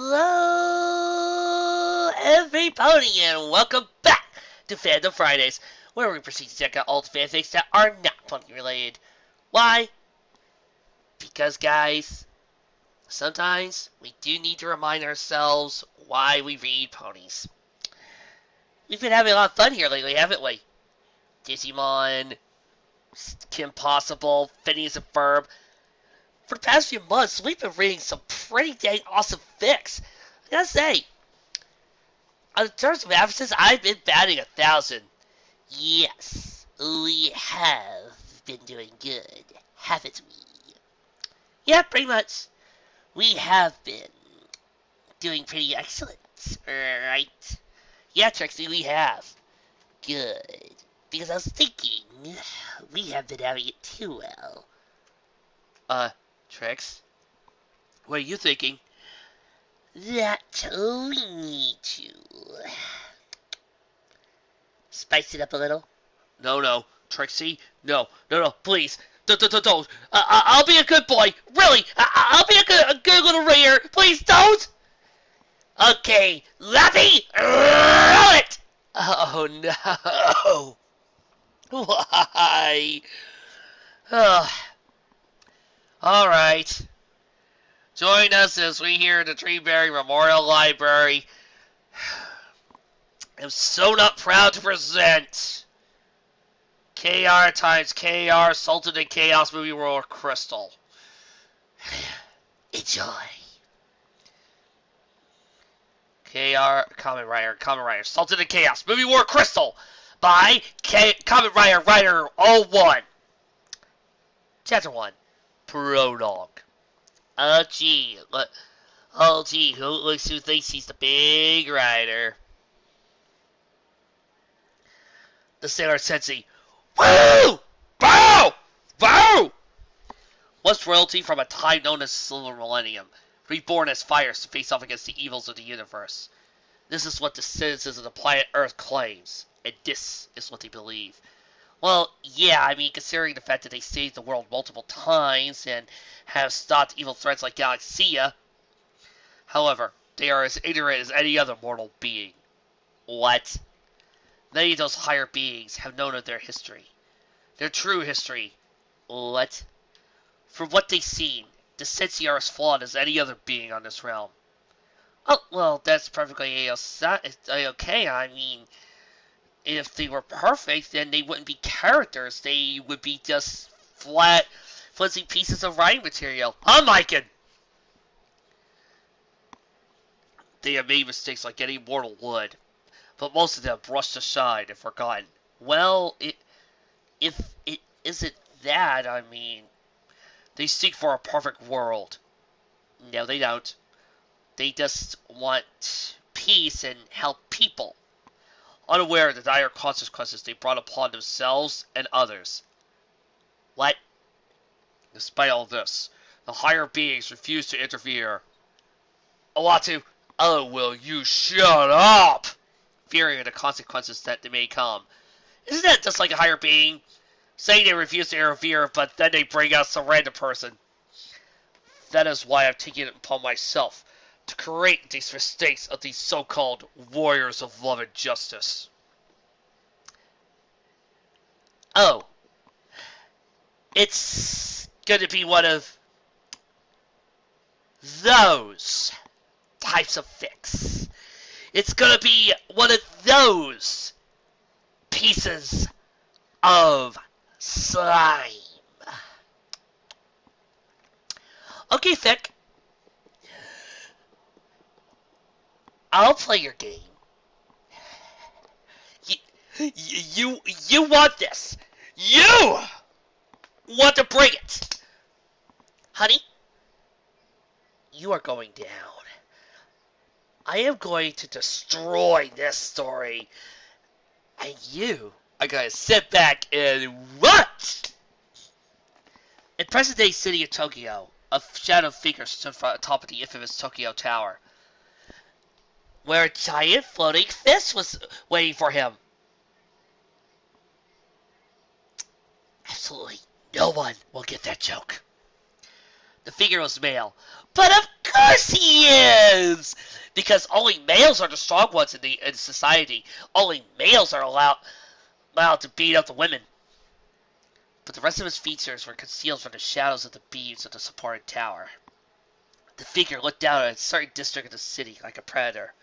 Hello, everybody, and welcome back to Fandom Fridays, where we proceed to check out all the fanfics that are not pony related. Why? Because, guys, sometimes we do need to remind ourselves why we read ponies. We've been having a lot of fun here lately, haven't we? Digimon, Kim Possible, Phineas and Ferb. For the past few months, we've been reading some pretty dang awesome fics. I gotta say, in terms of absences, I've been batting 1,000. Yes, we have been doing good, haven't we? Yeah, pretty much. We have been doing pretty excellent, right? Yeah, Trixie, we have. Good. Because I was thinking, we have been having it too well. Trix? What are you thinking? That we need to spice it up a little. No, Trixie. No, please. Don't. I'll be a good boy. Really, I'll be a good little reader. Please don't. Okay, Lappy, roll it. Oh no. Why? Oh. All right. Join us as we here at the Treeberry Memorial Library. I'm so not proud to present KR times KR Sultan and Chaos Movie World Crystal. Enjoy. KR Common Writer Sultan and Chaos Movie War Crystal by Common Writer 01. Chapter 1. Prologue. Oh gee, who thinks he's the big rider? The Sailor Sensei. Woo! Bow! Bow! Was royalty from a time known as Silver Millennium, reborn as fires to face off against the evils of the universe. This is what the citizens of the planet Earth claims, and this is what they believe. Well, yeah, I mean, considering the fact that they saved the world multiple times and have stopped evil threats like Galaxia. However, they are as ignorant as any other mortal being. What? Many of those higher beings have known of their history. Their true history. What? From what they've seen, the Sensei are as flawed as any other being on this realm. Oh, well, that's perfectly okay. I mean, if they were perfect, then they wouldn't be characters. They would be just flat, flimsy pieces of writing material. Unlike they have made mistakes like any mortal would, but most of them brushed aside and forgotten. Well, if it isn't that, I mean, they seek for a perfect world. No, they don't. They just want peace and help people, unaware of the dire consequences they brought upon themselves and others. What? Despite all this, the higher beings refuse to interfere. Owatu, oh, will you shut up? Fearing the consequences that they may come. Isn't that just like a higher being? Saying they refuse to interfere, but then they bring out some random person. That is why I'm taking it upon myself to create these mistakes of these so-called warriors of love and justice. Oh. It's going to be one of those types of fics. It's going to be one of those pieces of slime. Okay, fic. I'll play your game. You want this. You want to bring it. Honey, you are going down. I am going to destroy this story. And you are going to sit back and watch. In present-day city of Tokyo, a shadow figure stood atop of the infamous Tokyo Tower, where a giant floating fist was waiting for him. Absolutely no one will get that joke. The figure was male, But of course he is! Because only males are the strong ones in society. Only males are allowed to beat up the women. But the rest of his features were concealed from the shadows of the beams of the supporting tower. The figure looked down at a certain district of the city like a predator.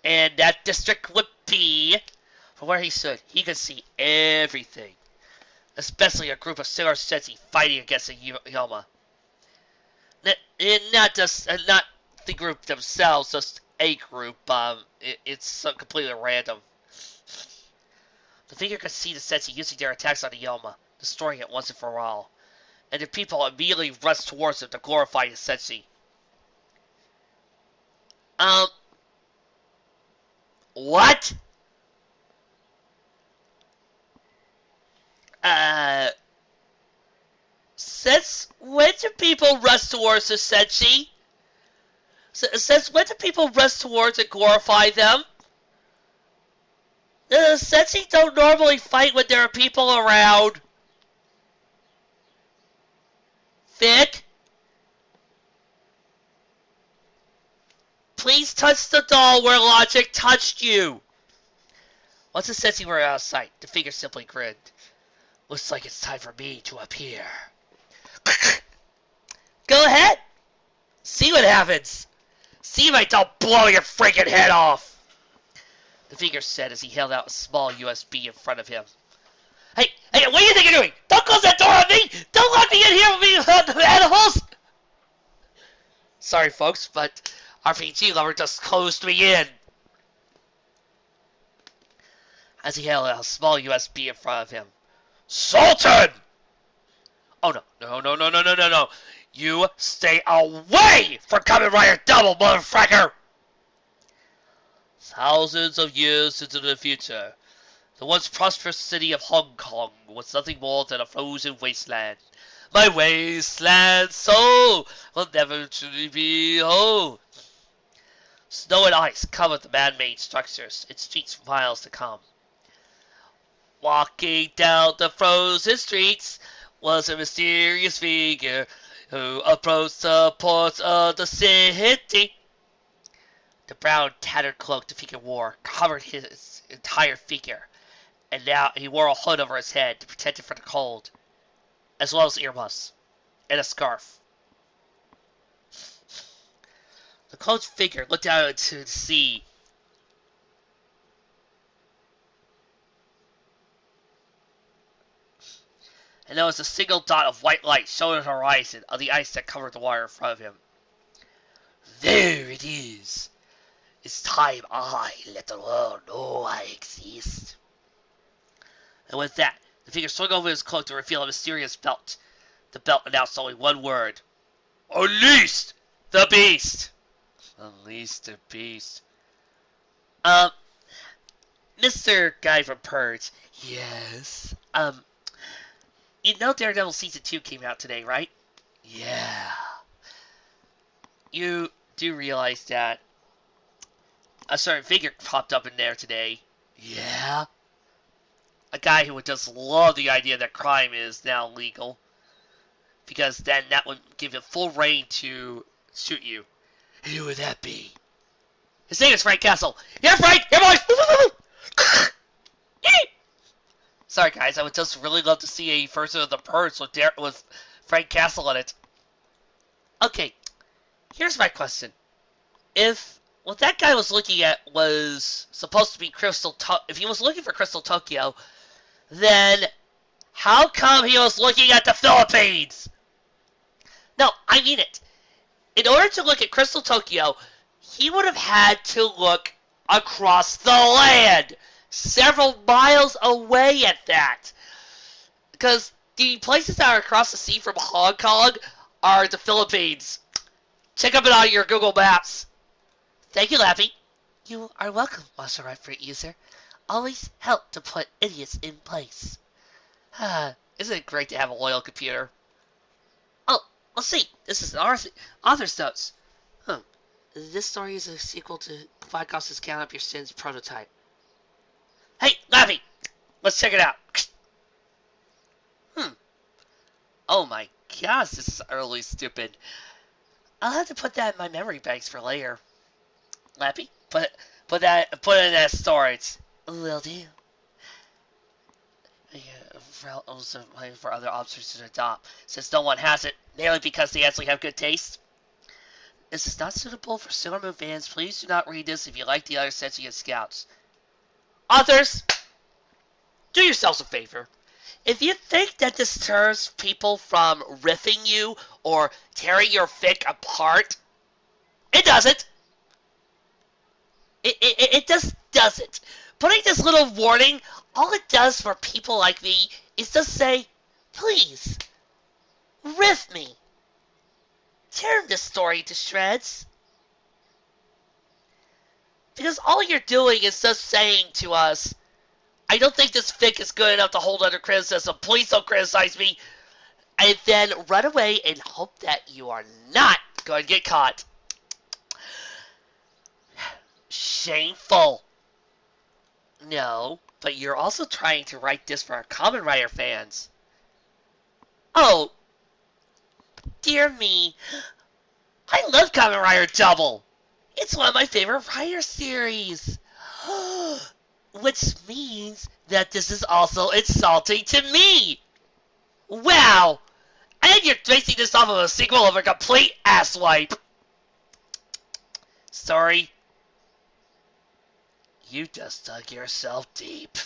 And that district would be... From where he stood, he could see everything. Especially a group of sailor sensi fighting against a Yoma. Not the group themselves, just a group. It's completely random. The figure could see the sensi using their attacks on the Yoma, destroying it once and for all. And the people immediately rushed towards him to glorify the sensi. What? Since when do people rush towards the sensi? Since when do people rush towards and glorify them? The sensi don't normally fight when there are people around. Vic? Please touch the doll where logic touched you. Once the sensi were out of sight, the figure simply grinned. Looks like it's time for me to appear. Go ahead. See what happens. See if I don't blow your freaking head off. The figure said as he held out a small USB in front of him. Hey, what do you think you're doing? Don't close that door on me! Don't lock me in here with me animals! Sorry, folks, but RPG Lover just closed me in. As he held out a small USB in front of him. Sultan! Oh, no. You stay away from Kamen Rider Double, motherfucker! Thousands of years into the future, the once prosperous city of Hong Kong was nothing more than a frozen wasteland. My wasteland soul will never truly be whole. Snow and ice covered the man-made structures and streets for miles to come. Walking down the frozen streets was a mysterious figure who approached the ports of the city. The brown, tattered cloak the figure wore covered his entire figure, and now he wore a hood over his head to protect it from the cold, as well as earmuffs, and a scarf. The cloaked figure looked out into the sea. And there was a single dot of white light showing on the horizon on the ice that covered the water in front of him. There it is. It's time I let the world know I exist. And with that, the figure swung over his cloak to reveal a mysterious belt. The belt announced only one word. Unleash the beast! Unleash the beast. Mr. Guy from Purge. Yes. You know Daredevil Season 2 came out today, right? Yeah. You do realize that a certain figure popped up in there today. Yeah. A guy who would just love the idea that crime is now legal. Because then that would give him full reign to shoot you. And who would that be? His name is Frank Castle. Here, Frank! Here, boys! Sorry, guys. I would just really love to see a version of the Purge with Frank Castle in it. Okay. Here's my question. If what that guy was looking at was supposed to be if he was looking for Crystal Tokyo, then how come he was looking at the Philippines? No, I mean it. In order to look at Crystal Tokyo, he would have had to look across the land, several miles away at that. Because the places that are across the sea from Hong Kong are the Philippines. Check them out on your Google Maps. Thank you, Lappy. You are welcome, Monster Fruit user. Always help to put idiots in place. Isn't it great to have a loyal computer? Oh, let's see. This is an author's notes. This story is a sequel to Vycost's Count Up Your Sins prototype. Hey, Lappy! Let's check it out. Oh my gosh, this is utterly stupid. I'll have to put that in my memory banks for later. Lappy, put it in that storage. Will do. Also for other officers to adopt, since no one has it, mainly because they actually have good taste. This is not suitable for Sailor Moon fans. Please do not read this if you like the other Sentient Scouts. Authors, do yourselves a favor. If you think that this deters people from riffing you or tearing your fic apart, it doesn't. It just doesn't. Putting this little warning, all it does for people like me is just say, please, riff me. Tear this story to shreds. Because all you're doing is just saying to us, I don't think this fic is good enough to hold under criticism. Please don't criticize me. And then run away and hope that you are not going to get caught. Shameful. No, but you're also trying to write this for our Kamen Rider fans. Oh, dear me. I love Kamen Rider Double. It's one of my favorite Rider series. Which means that this is also insulting to me. Wow. And you're basing this off of a sequel of a complete asswipe. Sorry. You just dug yourself deep.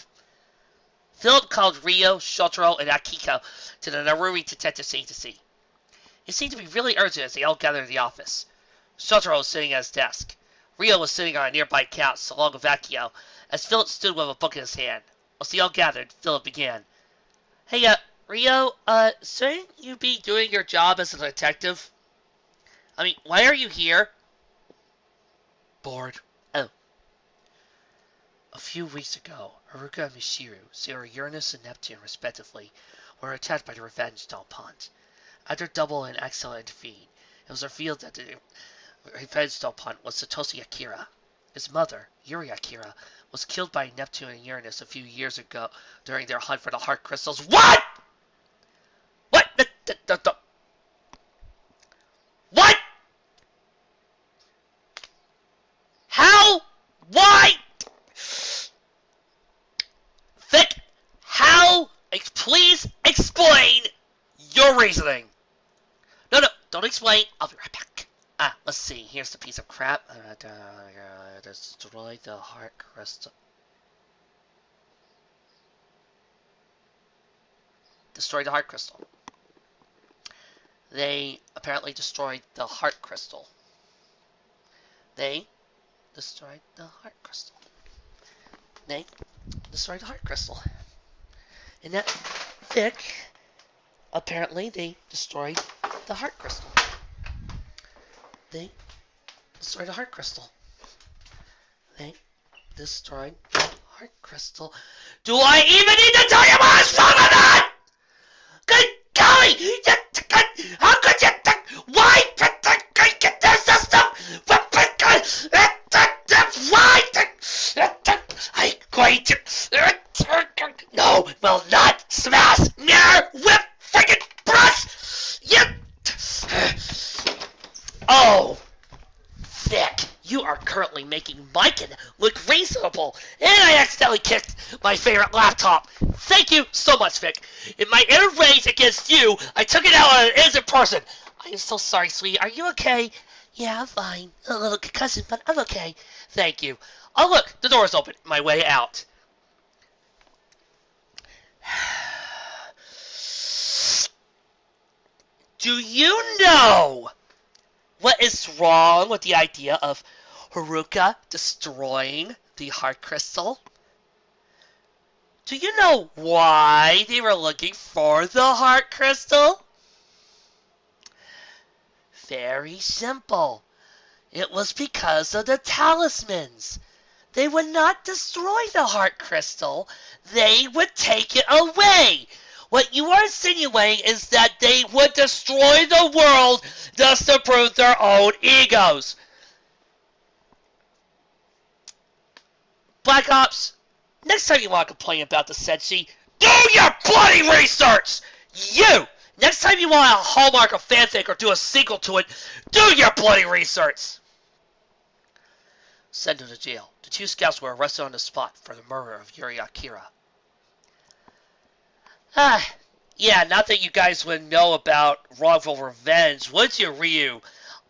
Philip called Rio, Shotaro, and Akiko to the Narumi Detective Agency. It seemed to be really urgent as they all gathered in the office. Shotaro was sitting at his desk. Rio was sitting on a nearby couch, along with Akio, as Philip stood with a book in his hand. Once they all gathered, Philip began. Hey, Rio, shouldn't you be doing your job as a detective? I mean, why are you here? Bored. Oh. A few weeks ago, Haruka and Mishiru, Sailor Uranus and Neptune, respectively, were attacked by the Revenge Doll-Pont. After Double and Axel intervened, it was revealed that the Revenge Doll-Pont was Satoshi Akira. His mother, Yuri Akira, was killed by Neptune and Uranus a few years ago during their hunt for the heart crystals. What? What? What? How? Why? Vic, how? Please explain your reasoning. No, don't explain. I'll be right back. Let's see. Here's the piece of crap. Destroy the heart crystal. Destroy the heart crystal. They apparently destroyed the heart crystal. They destroyed the heart crystal. They destroyed the heart crystal. In that fic, apparently they destroyed the heart crystal. They destroyed the heart crystal. They destroyed the heart crystal. Do I even need to tell you what is wrong with that? Good golly! How could you think? Why? There's this stuff. Why? I'm going to. No, will not smash near with friggin' brush. You. Oh, Vic, you are currently making Maiken look reasonable, and I accidentally kicked my favorite laptop. Thank you so much, Vic. In my inner rage against you, I took it out on an innocent person. I am so sorry, sweetie. Are you okay? Yeah, I'm fine. A little concussion, but I'm okay. Thank you. Oh, look, the door's open. My way out. Do you know what is wrong with the idea of Haruka destroying the heart crystal? Do you know why they were looking for the heart crystal? Very simple. It was because of the talismans. They would not destroy the heart crystal. They would take it away. What you are insinuating is that they would destroy the world just to prove their own egos. Black Ops, next time you want to complain about the Senshi, do your bloody research! You Next time you want to hallmark a fanfic or do a sequel to it, do your bloody research! Sent to jail. The 2 scouts were arrested on the spot for the murder of Yuri Akira. Yeah, not that you guys would know about wrongful revenge, would you, Ryu?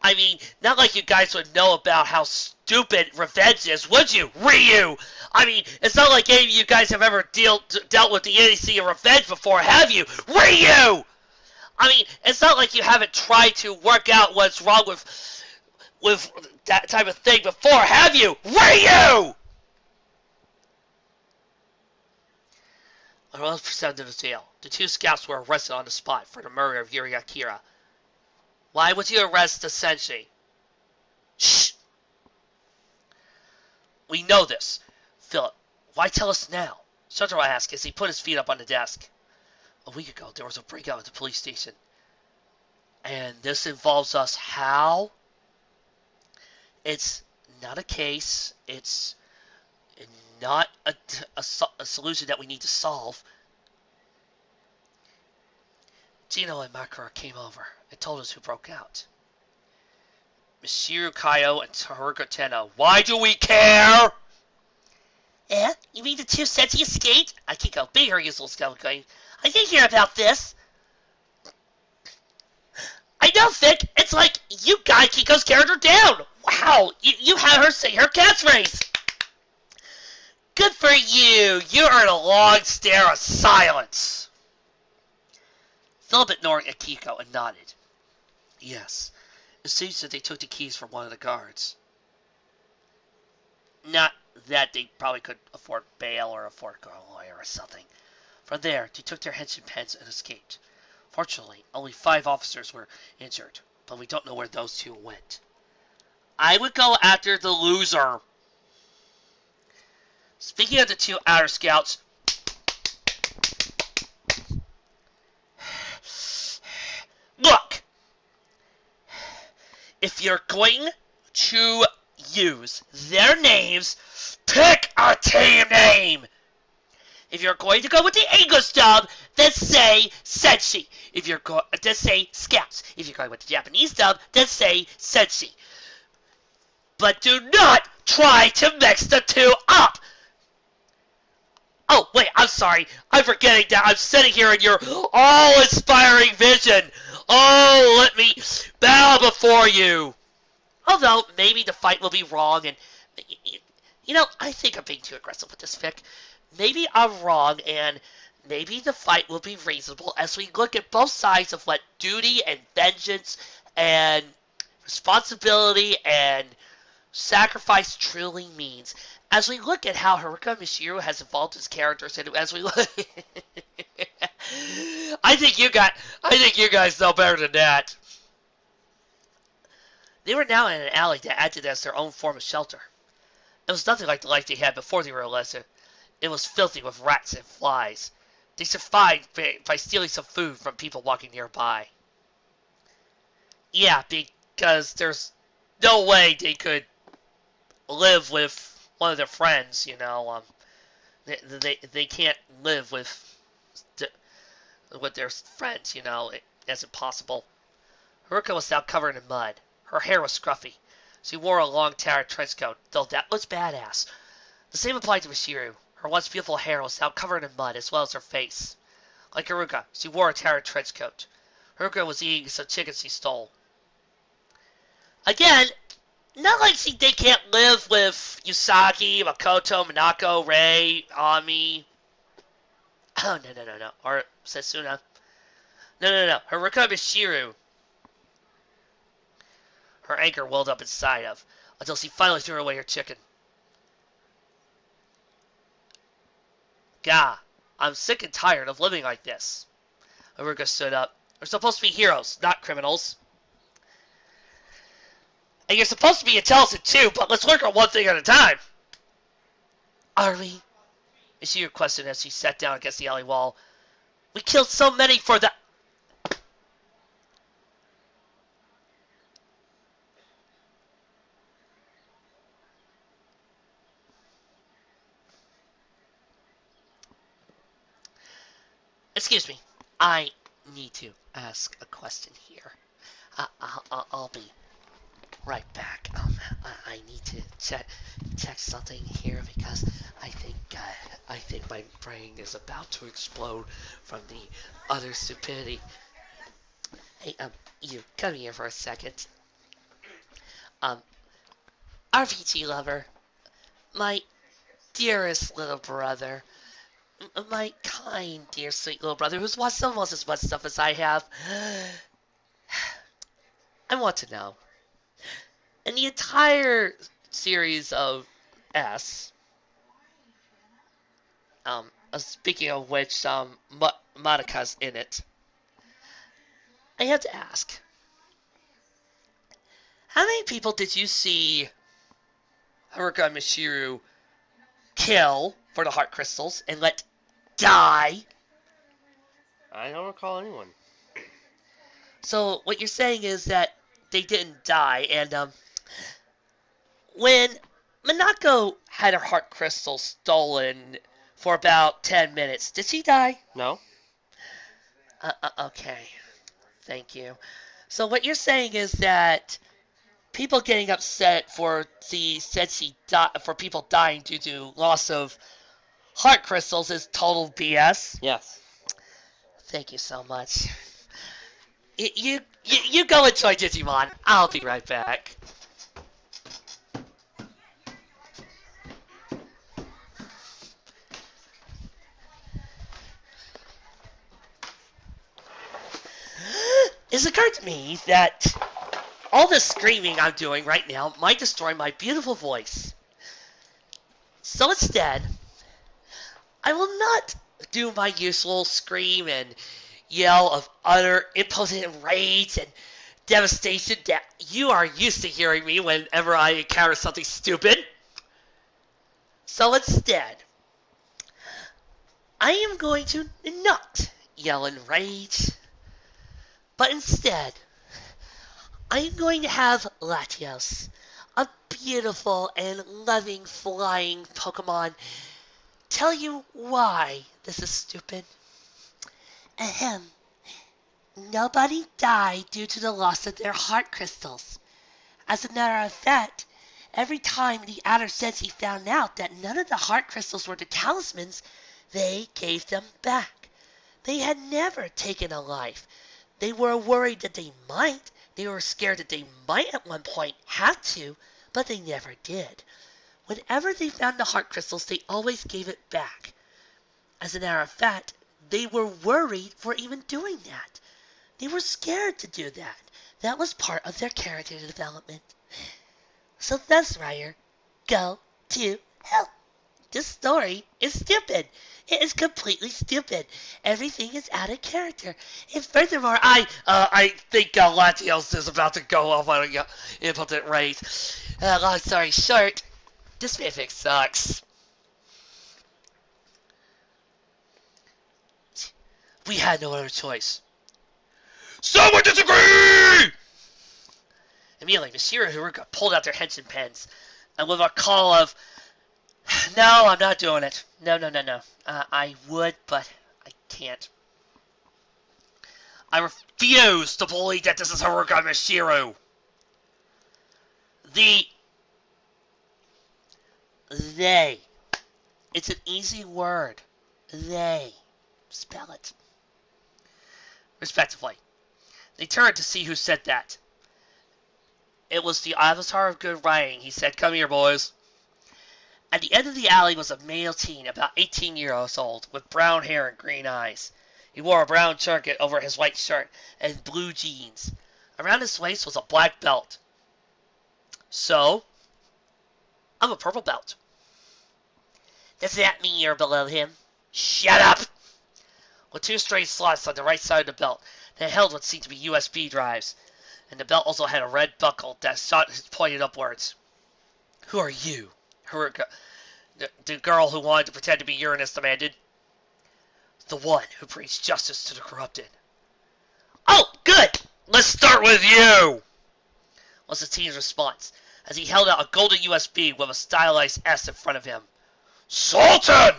I mean, not like you guys would know about how stupid revenge is, would you, Ryu? I mean, it's not like any of you guys have ever dealt with the idiocy of revenge before, have you, Ryu? I mean, it's not like you haven't tried to work out what's wrong with that type of thing before, have you, Ryu? I was presented to jail. The 2 scouts were arrested on the spot for the murder of Yuri Akira. Why would you arrest the Senshi? Shh! We know this. Philip, why tell us now? Shotaro asked as he put his feet up on the desk. A week ago, there was a breakout at the police station. And this involves us how? It's not a case. It's not a solution that we need to solve. Gino and Makara came over and told us who broke out. Monsieur Kaio and Haruka Tenno. Why do we care? You mean the 2 Senshi escaped? Akiko, big her useless scout going. I didn't hear about this. I know, Vic. It's like you got Kiko's character down. Wow, you had her say her catchphrase. Good for you. You earned a long stare of silence. Philip ignored Akiko and nodded. Yes, it seems that they took the keys from one of the guards. Not that they probably could afford bail or afford a lawyer or something. From there, they took their henshin pens and escaped. Fortunately, only 5 officers were injured, but we don't know where those 2 went. I would go after the loser. Speaking of the 2 outer scouts, look! If you're going to use their names, pick a team name! If you're going to go with the English dub, then say Senshi. If you're going to say Scouts. If you're going with the Japanese dub, then say Senshi. But do not try to mix the 2 up! Oh, wait, I'm sorry. I'm forgetting that I'm sitting here in your all-inspiring vision. Oh, let me bow before you. Although, maybe the fight will be wrong, and, you know, I think I'm being too aggressive with this fic. Maybe I'm wrong, and maybe the fight will be reasonable as we look at both sides of what duty and vengeance and responsibility and sacrifice truly means. As we look at how Haruka Michiru has evolved his characters, and as we look, I think you guys know better than that. They were now in an alley that acted as their own form of shelter. It was nothing like the life they had before they were arrested. It was filthy with rats and flies. They survived by stealing some food from people walking nearby. Yeah, because there's no way they could live with one of their friends, you know. They can't live with their friends, you know. It's impossible. Haruka was now covered in mud. Her hair was scruffy. She wore a long tattered trench coat, though that was badass. The same applied to Michiru. Her once beautiful hair was now covered in mud, as well as her face. Like Haruka, she wore a tattered trench coat. Haruka was eating some chicken she stole. Again, not like they can't live with Usagi, Makoto, Minako, Rei, Ami. Oh, no. Or Setsuna. No. Haruka Michiru. Her anger welled up inside of, until she finally threw away her chicken. Gah, I'm sick and tired of living like this. Haruka stood up. We're supposed to be heroes, not criminals. And you're supposed to be intelligent too, but let's work on one thing at a time. Are we? Michiru questioned as she sat down against the alley wall. We killed so many for the... Excuse me. need to ask a question here. I'll be right back. I need to check something here because I think my brain is about to explode from the utter stupidity. Hey, you come here for a second. RPG lover, my dearest little brother, my kind, dear, sweet little brother who's watched almost as much stuff as I have. I want to know. In the entire series of S, speaking of which, Monika's in it, I have to ask, how many people did you see Haruka and Mishiru kill for the heart crystals and let die? I don't recall anyone. So what you're saying is that they didn't die, and when Minako had her heart crystal stolen for about 10 minutes, did she die? No. Okay. Thank you. So what you're saying is that people getting upset for for people dying due to loss of heart crystals is total BS? Yes. Thank you so much. You go enjoy Digimon. I'll be right back. It's occurred to me that all this screaming I'm doing right now might destroy my beautiful voice. So instead, I will not do my usual scream and yell of utter impotent rage and devastation that you are used to hearing me whenever I encounter something stupid. So instead, I am going to not yell in rage, but instead, I am going to have Latios, a beautiful and loving flying Pokemon, tell you why this is stupid. Ahem. Nobody died due to the loss of their heart crystals. As a matter of fact, every time the Adder Sensi found out that none of the heart crystals were the talismans, they gave them back. They had never taken a life. They were worried that they might. They were scared that they might at one point have to, but they never did. Whenever they found the heart crystals, they always gave it back. As a matter of fact, they were worried for even doing that. They were scared to do that. That was part of their character development. So thus, Ryer, go to hell. This story is stupid. It is completely stupid. Everything is out of character. And furthermore, I think Latios is about to go off on an impotent rage. Long story short, this fanfic sucks. We had no other choice. Someone disagree! Immediately, Mishiru and Haruka pulled out their henshin pens, and with a call of, "No, I'm not doing it. No. I would, but I can't. I refuse to believe that this is Haruka and Mishiru. They. It's an easy word. They. Spell it. Respectively. They turned to see who said that. It was the Avatar of Good Writing. He said, "Come here, boys." At the end of the alley was a male teen, about 18 years old, with brown hair and green eyes. He wore a brown jacket over his white shirt and blue jeans. Around his waist was a black belt. So, I'm a purple belt. Does that mean you're below him? Shut up! With two straight slots on the right side of the belt that held what seemed to be USB drives, and the belt also had a red buckle that pointed upwards. Who are you? Haruka, the girl who wanted to pretend to be Uranus, demanded. The one who preached justice to the corrupted. Oh, good! Let's start with you! Was the teen's response, as he held out a golden USB with a stylized S in front of him. Sultan!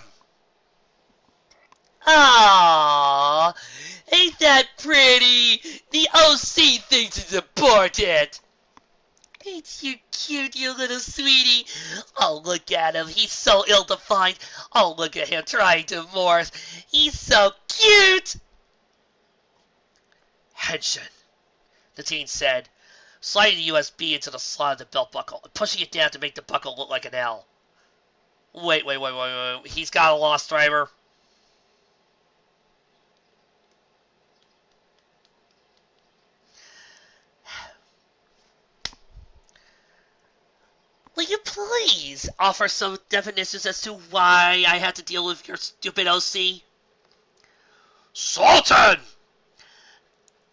Ah, Ain't that pretty? The OC thinks it's important. Ain't you cute, you little sweetie? Oh, look at him. He's so ill-defined. Oh, look at him trying to morph. He's so cute. Henshin, the teen said, sliding the USB into the slot of the belt buckle and pushing it down to make the buckle look like an L. Wait. He's got a lost driver. Will you please offer some definitions as to why I had to deal with your stupid OC? Sultan!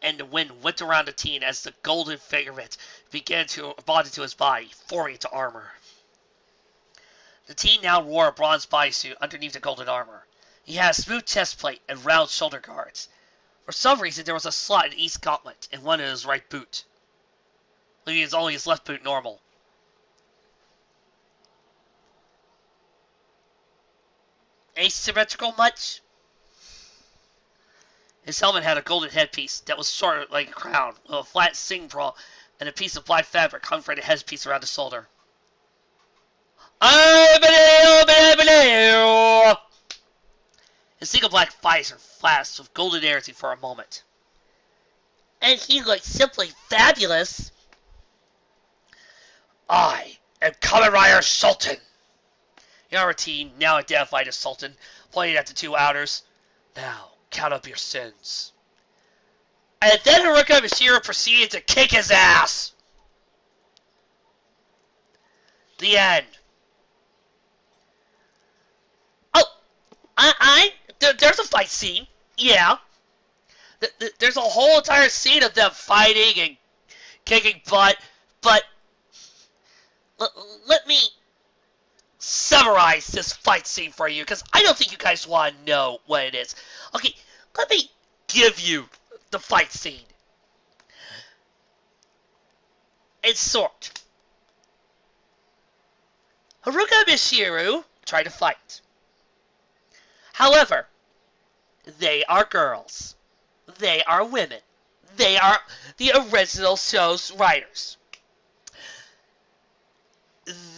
And the wind whipped around the teen as the golden figurette began to bond into his body, forming into armor. The teen now wore a bronze bodysuit underneath the golden armor. He had a smooth chest plate and round shoulder guards. For some reason, there was a slot in each gauntlet and one in his right boot, leaving only his left boot normal. Asymmetrical much? His helmet had a golden headpiece that was sort of like a crown, with a flat sing bra and a piece of black fabric hung from the headpiece around the shoulder. His single black visor flashed with golden energy for a moment. And he looked simply fabulous. I am Kamen Rider Sultan. Yaratine, now identified as Sultan, pointed at the two outers. Now, count up your sins. And then Haruka Mishiro proceeded to kick his ass. The end. Oh, there's a fight scene. Yeah. There's a whole entire scene of them fighting and kicking butt, but let me summarize this fight scene for you, because I don't think you guys want to know what it is. Okay, let me give you the fight scene. In short, Haruka Mishiro tried to fight. However, they are girls. They are women. They are the original show's writers.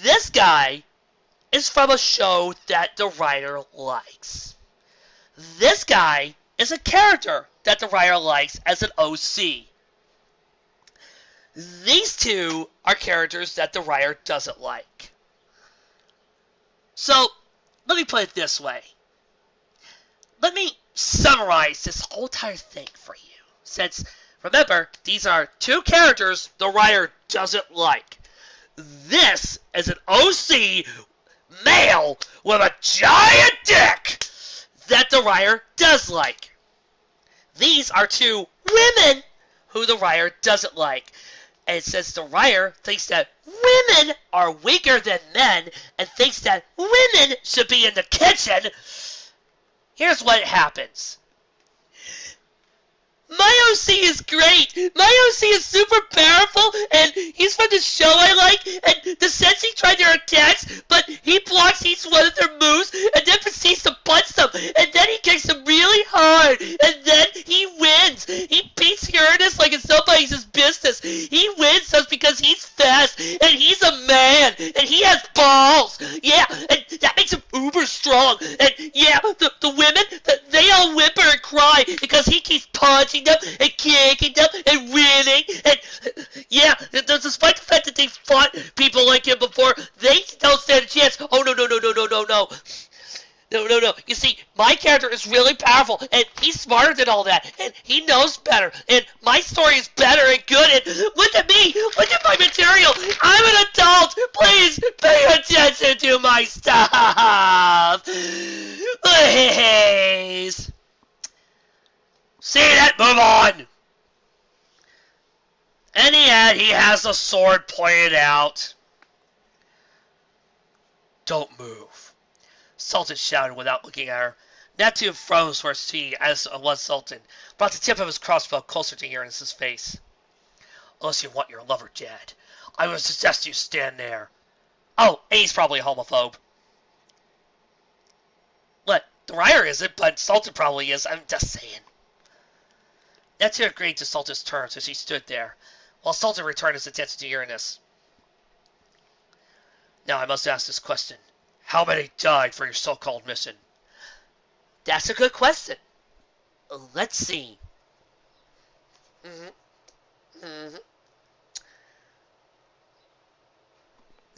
This guy is from a show that the writer likes. This guy is a character that the writer likes as an OC. These two are characters that the writer doesn't like. So, let me put it this way. Let me summarize this whole entire thing for you. Since, remember, these are two characters the writer doesn't like. This is an OC male with a giant dick that the writer does like. These are two women who the writer doesn't like. And since the writer thinks that women are weaker than men and thinks that women should be in the kitchen, here's what happens. My OC is great. My OC is super powerful, and he's from the show I like, and the sensei tried their attacks, but he blocks each one of their moves, and then proceeds to punch them, and then he kicks them really hard, and then he wins. He beats Uranus like it's nobody's business. He wins just because he's fast, and he's a man, and he has balls. Yeah, and that makes him uber strong. And yeah, the women, they all whimper and cry because he keeps punching them and kicking them and winning. And yeah, despite the fact that they fought people like him before, they don't stand a chance. Oh, no. No. You see, my character is really powerful, and he's smarter than all that, and he knows better, and my story is better and good, and look at me, look at my material. I'm an adult. Please pay attention to my stuff. Please. See that? Move on. And yet, he has the sword pointed out. Don't move. Sultan shouted without looking at her. Natu froze where she, as was Sultan, brought the tip of his crossbow closer to Uranus' face. Unless you want your lover dead, I would suggest you stand there. Oh, and he's probably a homophobe. What? The writer isn't, but Sultan probably is. I'm just saying. Neptune agreed to Sultan's terms as he stood there, while Sultan returned his attention to Uranus. Now I must ask this question. How many died for your so-called mission? That's a good question. Let's see.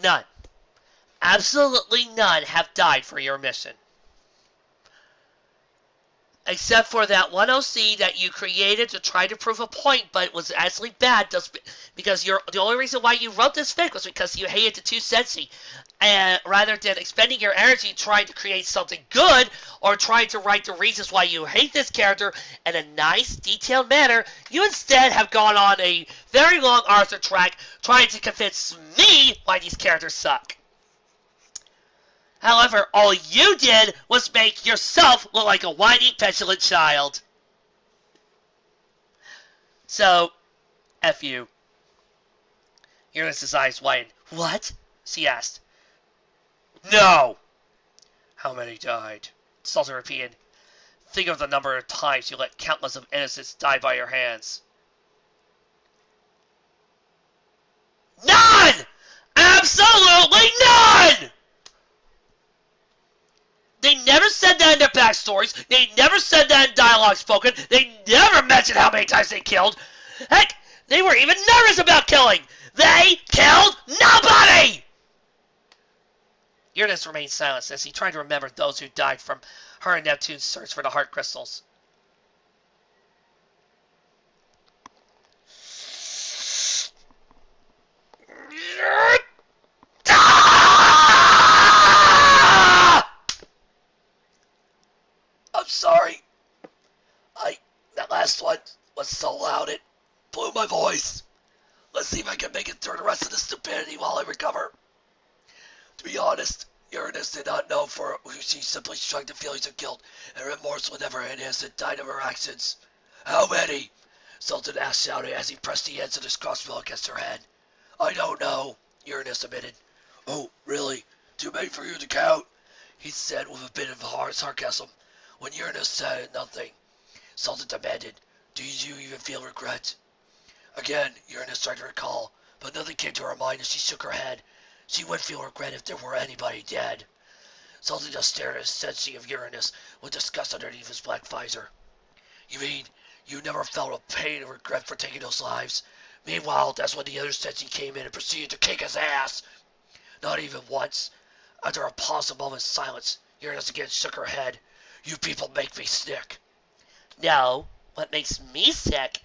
None. Absolutely none have died for your mission. Except for that one OC that you created to try to prove a point, but it was actually bad because the only reason why you wrote this fic was because you hated the two Sensi. And rather than expending your energy trying to create something good or trying to write the reasons why you hate this character in a nice, detailed manner, you instead have gone on a very long Arthur track trying to convince me why these characters suck. However, all you did was make yourself look like a whiny, petulant child. So, F you. Uranus' eyes widened. What? She asked. No! How many died? Sultan repeated. Think of the number of times you let countless of innocents die by your hands. None! Absolutely none! They never said that in their backstories. They never said that in dialogue spoken. They never mentioned how many times they killed. Heck, they were even nervous about killing. They killed nobody! Uranus remained silent as he tried to remember those who died from her and Neptune's search for the heart crystals. I'm sorry. That last one was so loud it blew my voice. Let's see if I can make it through the rest of the stupidity while I recover. To be honest, Uranus did not know for who she simply shrugged the feelings of guilt and remorse whenever an innocent died of her actions. How many? Sultan asked shouting as he pressed the ends of his crossbow against her head. I don't know, Uranus admitted. Oh, really? Too many for you to count? He said with a bit of hard sarcasm. When Uranus said nothing, Sultan demanded, do you even feel regret? Again, Uranus tried to recall, but nothing came to her mind as she shook her head. She would feel regret if there were anybody dead. Sultan just stared at his sensi of Uranus with disgust underneath his black visor. You mean you never felt a pain or regret for taking those lives? Meanwhile, that's when the other sensi came in and proceeded to kick his ass. Not even once. After a pause of moment's silence, Uranus again shook her head. You people make me sick. No, what makes me sick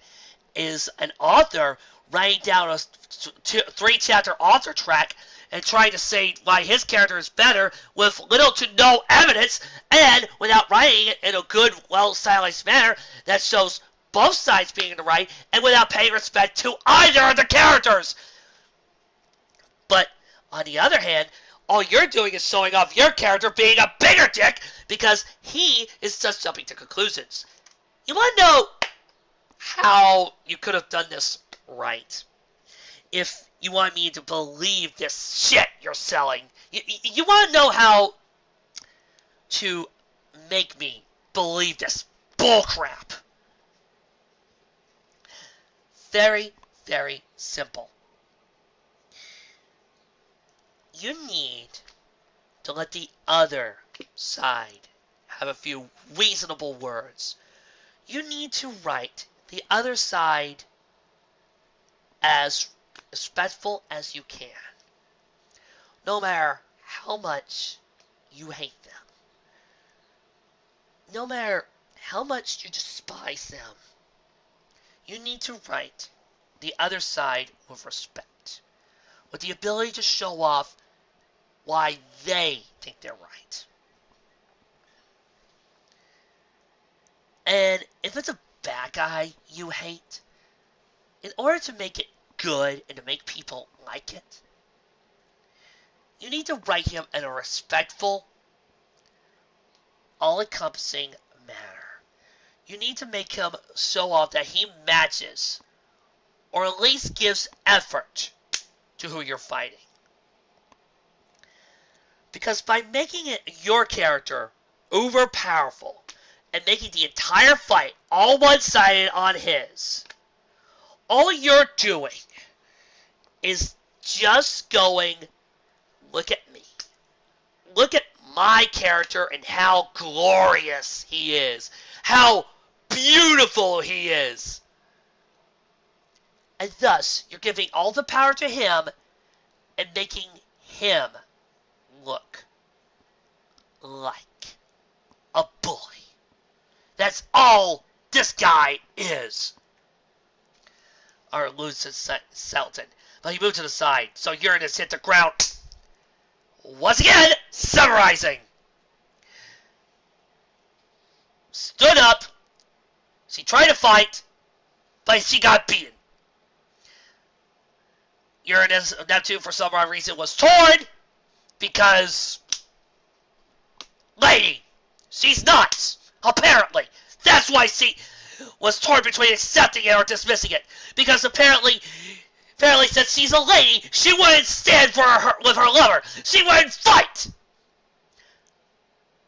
is an author writing down a 3-chapter author track and trying to say why his character is better with little to no evidence and without writing it in a good, well-stylized manner that shows both sides being in the right and without paying respect to either of the characters. But on the other hand, all you're doing is showing off your character being a bigger dick because he is just jumping to conclusions. You want to know how you could have done this right? If you want me to believe this shit you're selling, you want to know how to make me believe this bullcrap. Very, very simple. You need to let the other side have a few reasonable words. You need to write the other side as respectful as you can, no matter how much you hate them, no matter how much you despise them. You need to write the other side with respect, with the ability to show off why they think they're right. And if it's a bad guy you hate, in order to make it good and to make people like it, you need to write him in a respectful, all-encompassing manner. You need to make him show off that he matches, or at least gives effort to who you're fighting. Because by making it your character uber powerful and making the entire fight all one-sided on his. All you're doing is just going, look at me. Look at my character and how glorious he is. How beautiful he is. And thus, you're giving all the power to him and making him look like a bully. That's all this guy is. Or loses Sultan. But he moved to the side, so Uranus hit the ground. Once again, summarizing. Stood up. She tried to fight, but she got beaten. Uranus, Neptune, for some odd reason, was torn because, lady, she's nuts. Apparently, that's why she was torn between accepting it or dismissing it. Because apparently since she's a lady, she wouldn't stand for her with her lover. She wouldn't fight.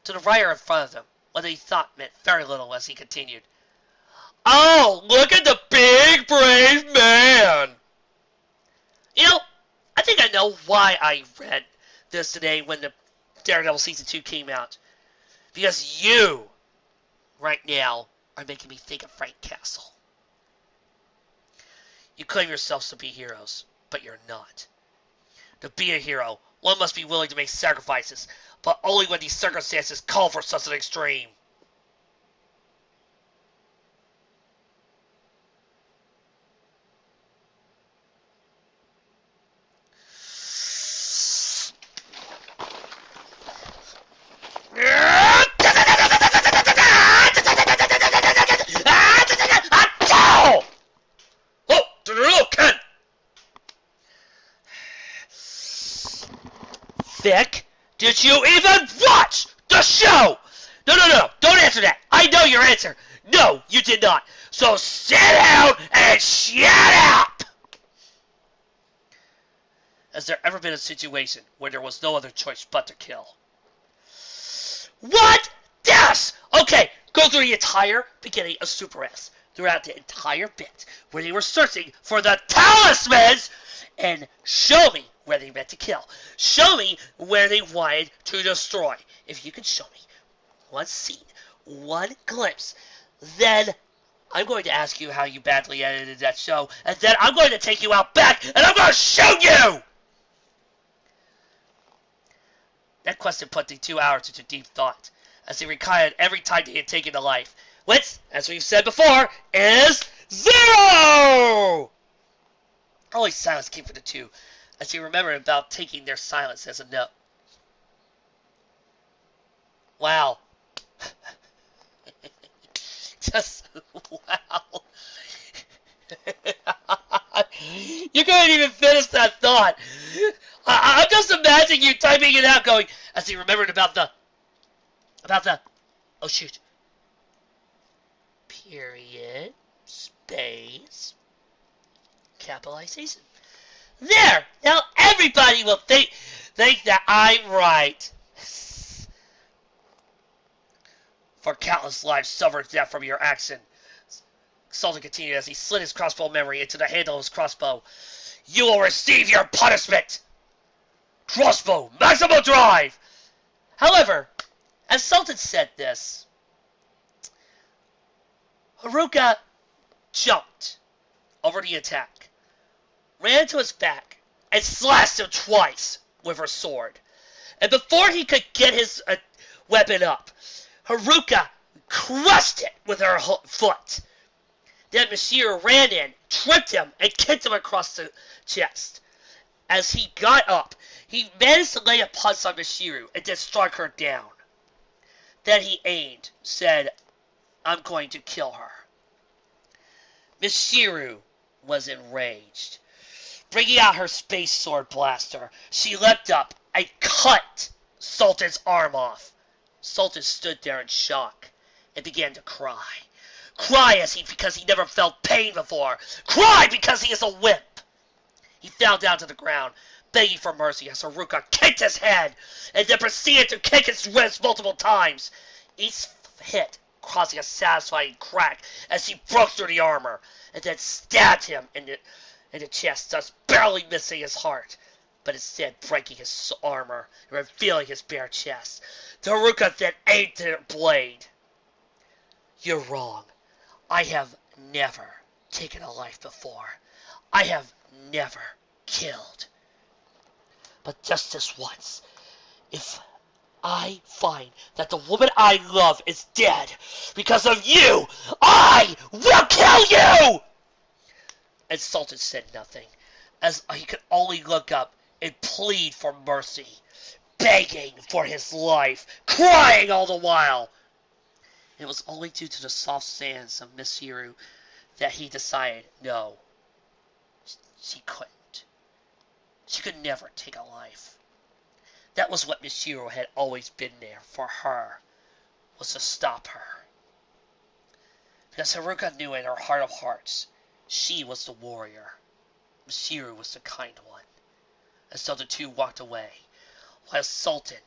To the writer in front of him, what he thought meant very little as he continued. Oh, look at the big, brave man. You know, I think I know why I read this today when the Daredevil Season 2 came out. Because you, right now, are making me think of Frank Castle. You claim yourselves to be heroes, but you're not. To be a hero, one must be willing to make sacrifices, but only when these circumstances call for such an extreme. Vic, did you even watch the show? No, don't answer that. I know your answer. No, you did not. So sit down and shut up! Has there ever been a situation where there was no other choice but to kill? What? Yes! Okay, go through the entire beginning of Super S. Throughout the entire bit where they were searching for the talismans and show me where they meant to kill. Show me where they wanted to destroy. If you can show me one scene, one glimpse, then I'm going to ask you how you badly edited that show, and then I'm going to take you out back, and I'm going to shoot you! That question put the 2 hours into deep thought, as he recounted every time he had taken a life, which, as we've said before, is 0! Only silence came from the two, as he remembered about taking their silence as a note. Wow. Just, wow. You couldn't even finish that thought. I'm just imagining you typing it out going, as he remembered about the, oh shoot. Period, space, capitalization. There! Now everybody will think that I'm right. For countless lives suffered death from your action. Sultan continued as he slid his crossbow memory into the handle of his crossbow. You will receive your punishment! Crossbow, maximum drive! However, as Sultan said this, Haruka jumped over the attack, ran to his back, and slashed him twice with her sword. And before he could get his weapon up, Haruka crushed it with her foot. Then Mashiro ran in, tripped him, and kicked him across the chest. As he got up, he managed to lay a punch on Mashiro and then struck her down. Then he aimed, said, I'm going to kill her. Mashiro was enraged. Bringing out her space sword blaster, she leapt up and cut Sultan's arm off. Sultan stood there in shock and began to cry. Cry because he never felt pain before. Cry because he is a wimp. He fell down to the ground, begging for mercy as Haruka kicked his head and then proceeded to kick his ribs multiple times. Each hit causing a satisfying crack as she broke through the armor, and then stabbed him in the chest, thus barely missing his heart, but instead breaking his armor and revealing his bare chest. Haruka then aimed her blade. You're wrong. I have never taken a life before. I have never killed. But just this once, if I find that the woman I love is dead because of you, I will kill you! And Sultan said nothing, as he could only look up and plead for mercy, begging for his life, crying all the while. It was only due to the soft sands of Miss Hiru that he decided, no, she couldn't. She could never take a life. That was what Miss Hiru had always been there for her, was to stop her. Because Haruka knew in her heart of hearts, she was the warrior. Miss Hiru was the kind one. And so the two walked away, while Sultan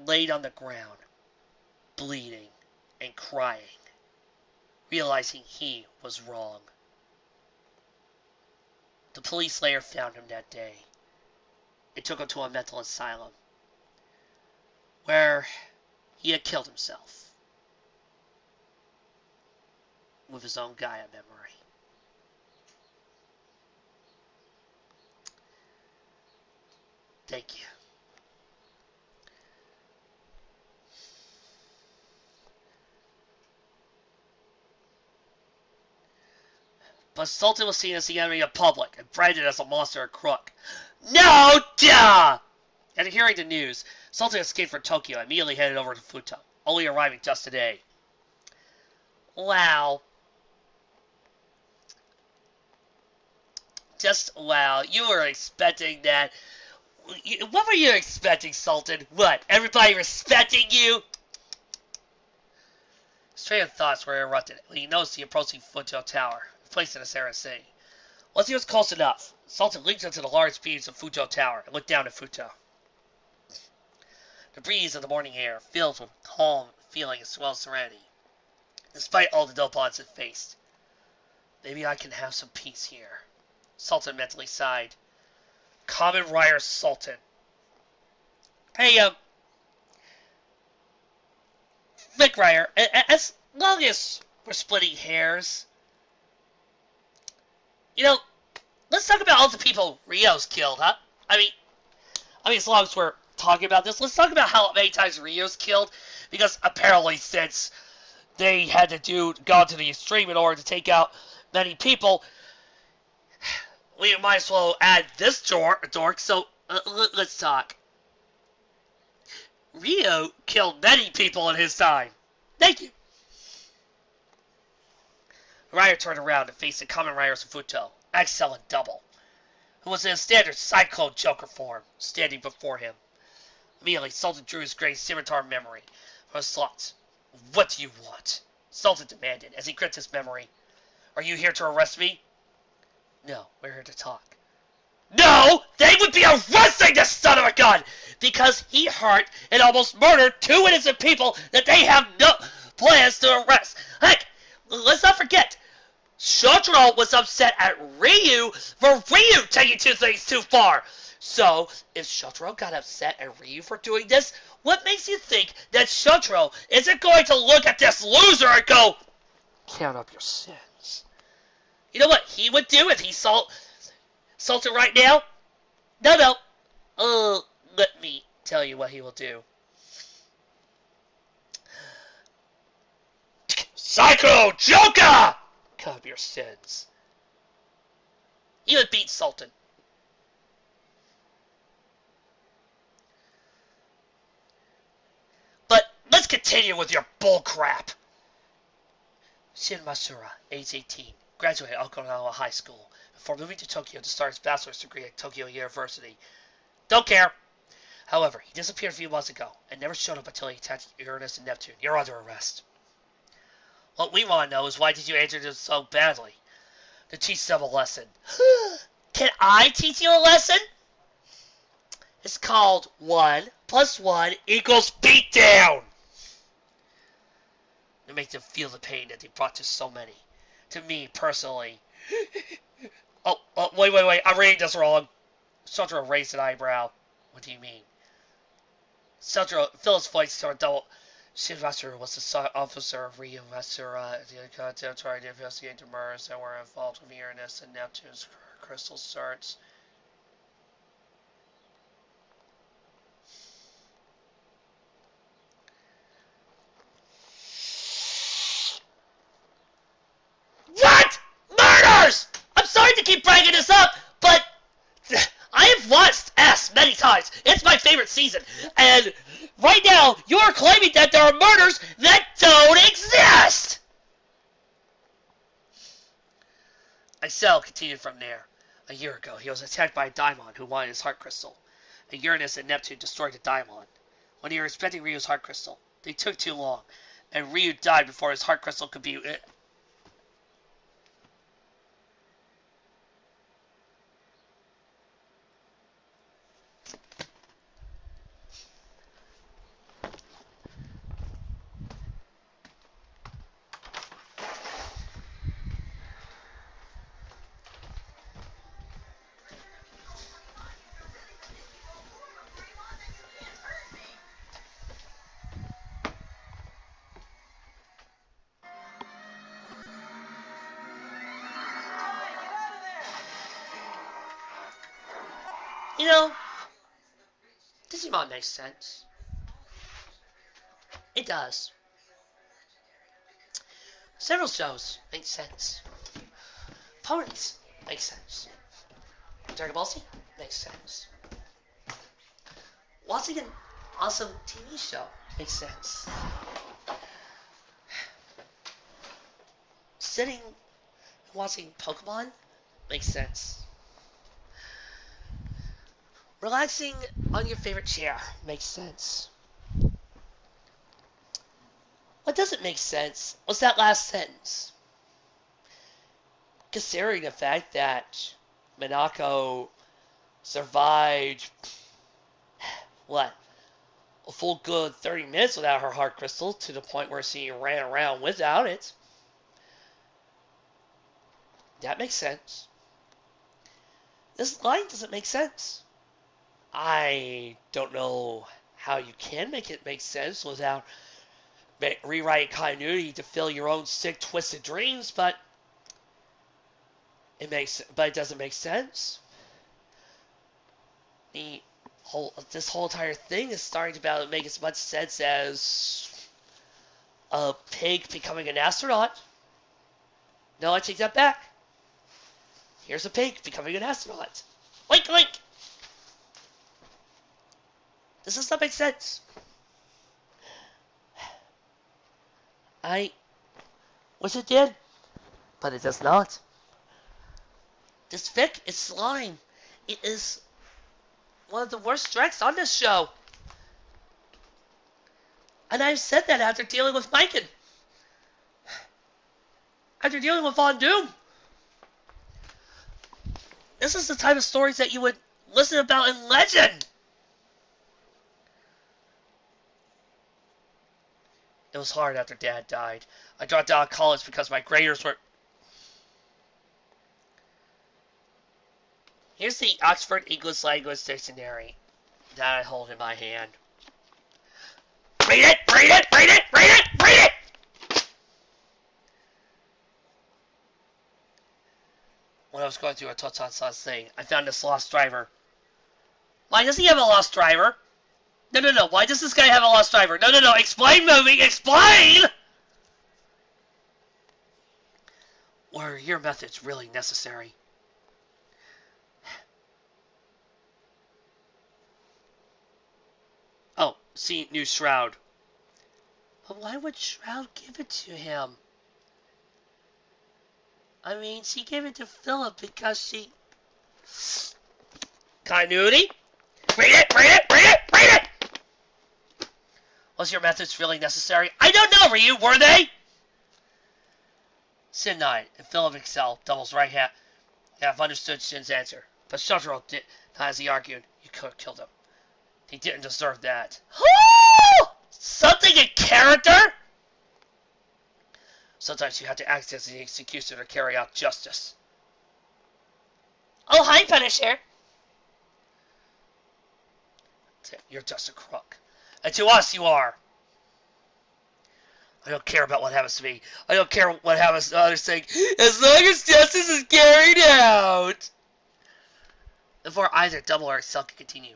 laid on the ground, bleeding and crying, realizing he was wrong. The police later found him that day. It took him to a mental asylum, where he had killed himself with his own Gaia memory. Thank you. But Sultan was seen as the enemy of public and branded as a monster and crook. No, duh! After hearing the news, Sultan escaped from Tokyo and immediately headed over to Futo, only arriving just today. Wow. Just wow. You were expecting that. What were you expecting, Sultan? What? Everybody respecting you? His train of thoughts were interrupted when he noticed the approaching Futo Tower, placed in a Saracen. Once he was close enough, Sultan leaped into the large beams of Futo Tower and looked down at Futo. The breeze of the morning air filled with calm feeling as well as serenity, despite all the dope odds it faced. Maybe I can have some peace here, Sultan mentally sighed. Common Rider Sultan. Hey, Vic Ryder, as long as we're splitting hairs, let's talk about all the people Rio's killed, huh? I mean, as long as we're talking about this, let's talk about how many times Rio's killed, because apparently since they had to go to the extreme in order to take out many people, we might as well add this dork, so let's talk. Rio killed many people in his time. Thank you. Ryder turned around and faced the common riders of Futo, XL and Double, who was in a standard Cyclone Joker form, standing before him. Immediately, Sultan drew his great scimitar memory from his slots. What do you want? Sultan demanded, as he gripped his memory. Are you here to arrest me? No, we're here to talk. No! They would be arresting this son of a gun! Because he hurt and almost murdered 2 innocent people that they have no plans to arrest. Heck, let's not forget, Shotaro was upset at Ryu for Ryu taking 2 things too far. So, if Shotaro got upset at Ryu for doing this, what makes you think that Shotaro isn't going to look at this loser and go, count up your sins? You know what he would do if he saw Sultan right now? No. Let me tell you what he will do. Psycho Joker! Count up your sins. He would beat Sultan. But let's continue with your bullcrap. Shin Masura, age 18, graduated Okinawa High School before moving to Tokyo to start his bachelor's degree at Tokyo University. Don't care. However, he disappeared a few months ago and never showed up until he attacked Uranus and Neptune. You're under arrest. What we want to know is why did you answer this so badly? To teach them a lesson. Can I teach you a lesson? It's called 1 + 1 = beatdown. It makes them feel the pain that they brought to so many. To me, personally. Oh, wait. I'm reading this wrong. Sandra raised an eyebrow. What do you mean? Sandra, Phyllis voice to a double. Sylvester was the officer of Rio Vesera, the territory to investigate the murders that were involved with Uranus and Neptune's crystal starts. What? Murders! I'm sorry to keep bringing this up, but I have watched S many times. It's my favorite season. And right now, you're claiming that there are murders that don't exist! Excel continued from there. A year ago, he was attacked by a daimon who wanted his heart crystal. And Uranus and Neptune destroyed the daimon. When they were expecting Ryu's heart crystal, they took too long. And Ryu died before his heart crystal could be... You know, this amount makes sense. It does. Several shows make sense. Ponies makes sense. Dragon Ball Z makes sense. Watching an awesome TV show makes sense. Sitting and watching Pokemon makes sense. Relaxing on your favorite chair makes sense. What doesn't make sense was that last sentence. Considering the fact that Minako survived, what, a full good 30 minutes without her heart crystal, to the point where she ran around without it. That makes sense. This line doesn't make sense. I don't know how you can make it make sense without rewriting continuity to fill your own sick, twisted dreams, but it doesn't make sense. This whole entire thing is starting to make as much sense as a pig becoming an astronaut. No, I take that back. Here's a pig becoming an astronaut. Link, link. This does not make sense. I wish it did, but it does not. This fic is slime. It is one of the worst strikes on this show. And I've said that after dealing with Mikan. After dealing with Von Doom. This is the type of stories that you would listen about in Legend. It was hard after Dad died. I dropped out of college because my graders were... Here's the Oxford English Language Dictionary that I hold in my hand. Read it! Read it! Read it! Read it! Read it! When I was going through a Totan-san's thing, I found this lost driver. Why does he have a lost driver? No. Why does this guy have a lost driver? No. Explain, movie. Explain! Were your methods really necessary? Oh, see, new Shroud. But why would Shroud give it to him? I mean, she gave it to Philip because she... Continuity? Read it! Read it! Read it! Read it! Was your methods really necessary? I don't know, Ryu, were they? Sin 9 and Philip Excel, Double's right hand, have understood Shin's answer. But Shotaro did not, as he argued. You could have killed him. He didn't deserve that. Something in character? Sometimes you have to act as the executioner to carry out justice. Oh, hi, Punisher. You're just a crook. And to us, you are. I don't care about what happens to me. I don't care what happens to others saying, as long as justice is carried out. Before either Double or Excel could continue,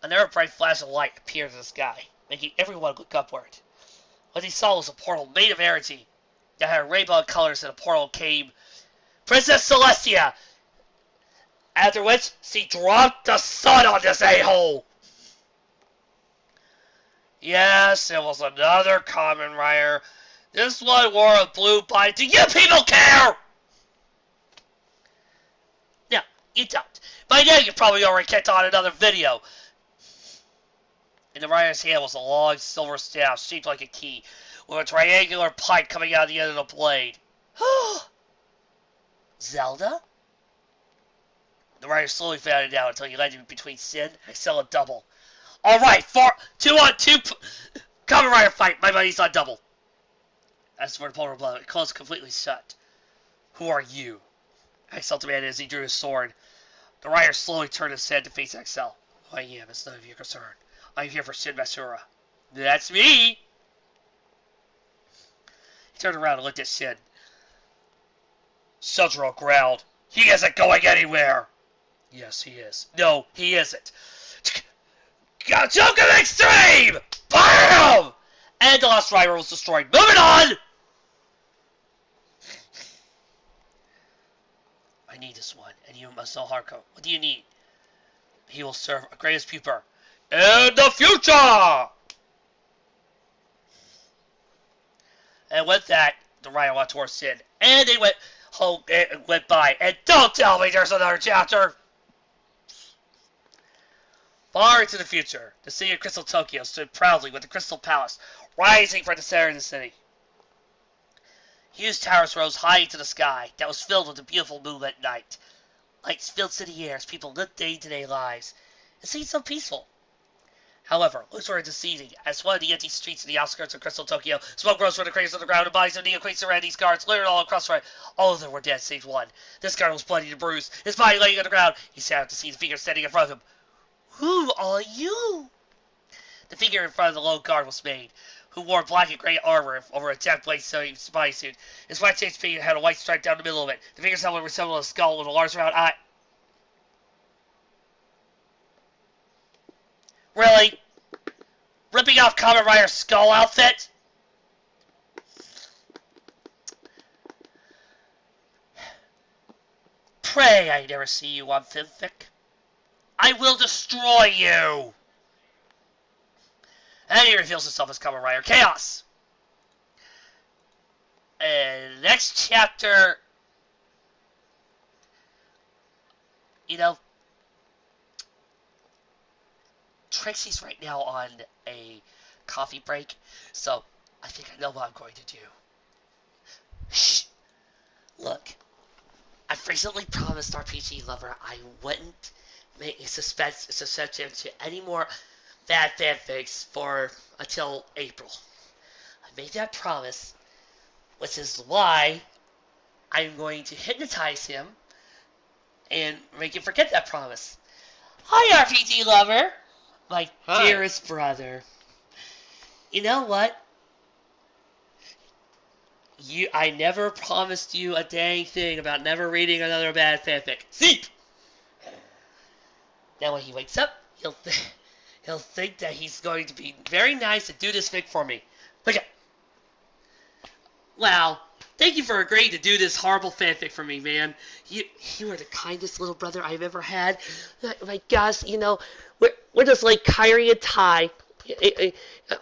another bright flash of light appeared in the sky, making everyone look upward. What they saw was a portal made of energy that had rainbow of colors, and a portal came Princess Celestia, after which she dropped the sun on this a-hole. Yes, it was another common rider. This one wore a blue body. Do you people care? No, you don't. By now you probably already kicked on another video. In the rider's hand was a long silver staff shaped like a key, with a triangular pipe coming out of the end of the blade. Zelda? The rider slowly fatted down until he landed between Sin, Excel, and Double. Alright, 2 on 2 Kamen Rider fight. My money's on Double. As for the polar blow, it closed completely shut. Who are you? Excel demanded as he drew his sword. The rider slowly turned his head to face Excel. Who I am is none of your concern. I'm here for Sin Masura. That's me! He turned around and looked at Sin. Sub-Zero growled. He isn't going anywhere! Yes, he is. No, he isn't. Joke of Extreme! BAM! And the last rider was destroyed. Moving on! I need this one, and you must know Harko. What do you need? He will serve a greatest pupil in the future! And with that, the rider went towards Sin. And they went home and went by. And don't tell me there's another chapter! Far into the future, the city of Crystal Tokyo stood proudly with the Crystal Palace rising from the center of the city. Huge towers rose high into the sky that was filled with a beautiful moonlit night. Lights filled city air as people lived day-to-day lives. It seemed so peaceful. However, looks were deceiving, as one of the empty streets in the outskirts of Crystal Tokyo, smoke rose from the craters on the ground, and bodies of Neo-Queen Serenity's guards littered all across the road. All of them were dead, save one. This guard was bloody and bruised, his body laying on the ground. He sat up to see the figure standing in front of him. Who are you? The figure in front of the lone guard was made, who wore black and gray armor over a jet blade bodysuit. His white chase paint had a white stripe down the middle of it. The figure's helmet resembled a skull with a large round eye. Really? Ripping off Kamen Rider's skull outfit? Pray I never see you on Fanfic. I will destroy you! And he reveals himself as Kamen Rider Chaos. And next chapter, you know, Trixie's right now on a coffee break, so I think I know what I'm going to do. Shh! Look, I've recently promised RPG Lover I wouldn't make a susceptible to any more bad fanfics for until April. I made that promise, which is why I'm going to hypnotize him and make him forget that promise. Hi, RPG Lover! My dearest brother. You know what? I never promised you a dang thing about never reading another bad fanfic. Sleep! Now when he wakes up, he'll think that he's going to be very nice and do this fic for me. Look at. Wow. Thank you for agreeing to do this horrible fanfic for me, man. You are the kindest little brother I've ever had. My gosh, you know, we're just like Kyrie and Ty,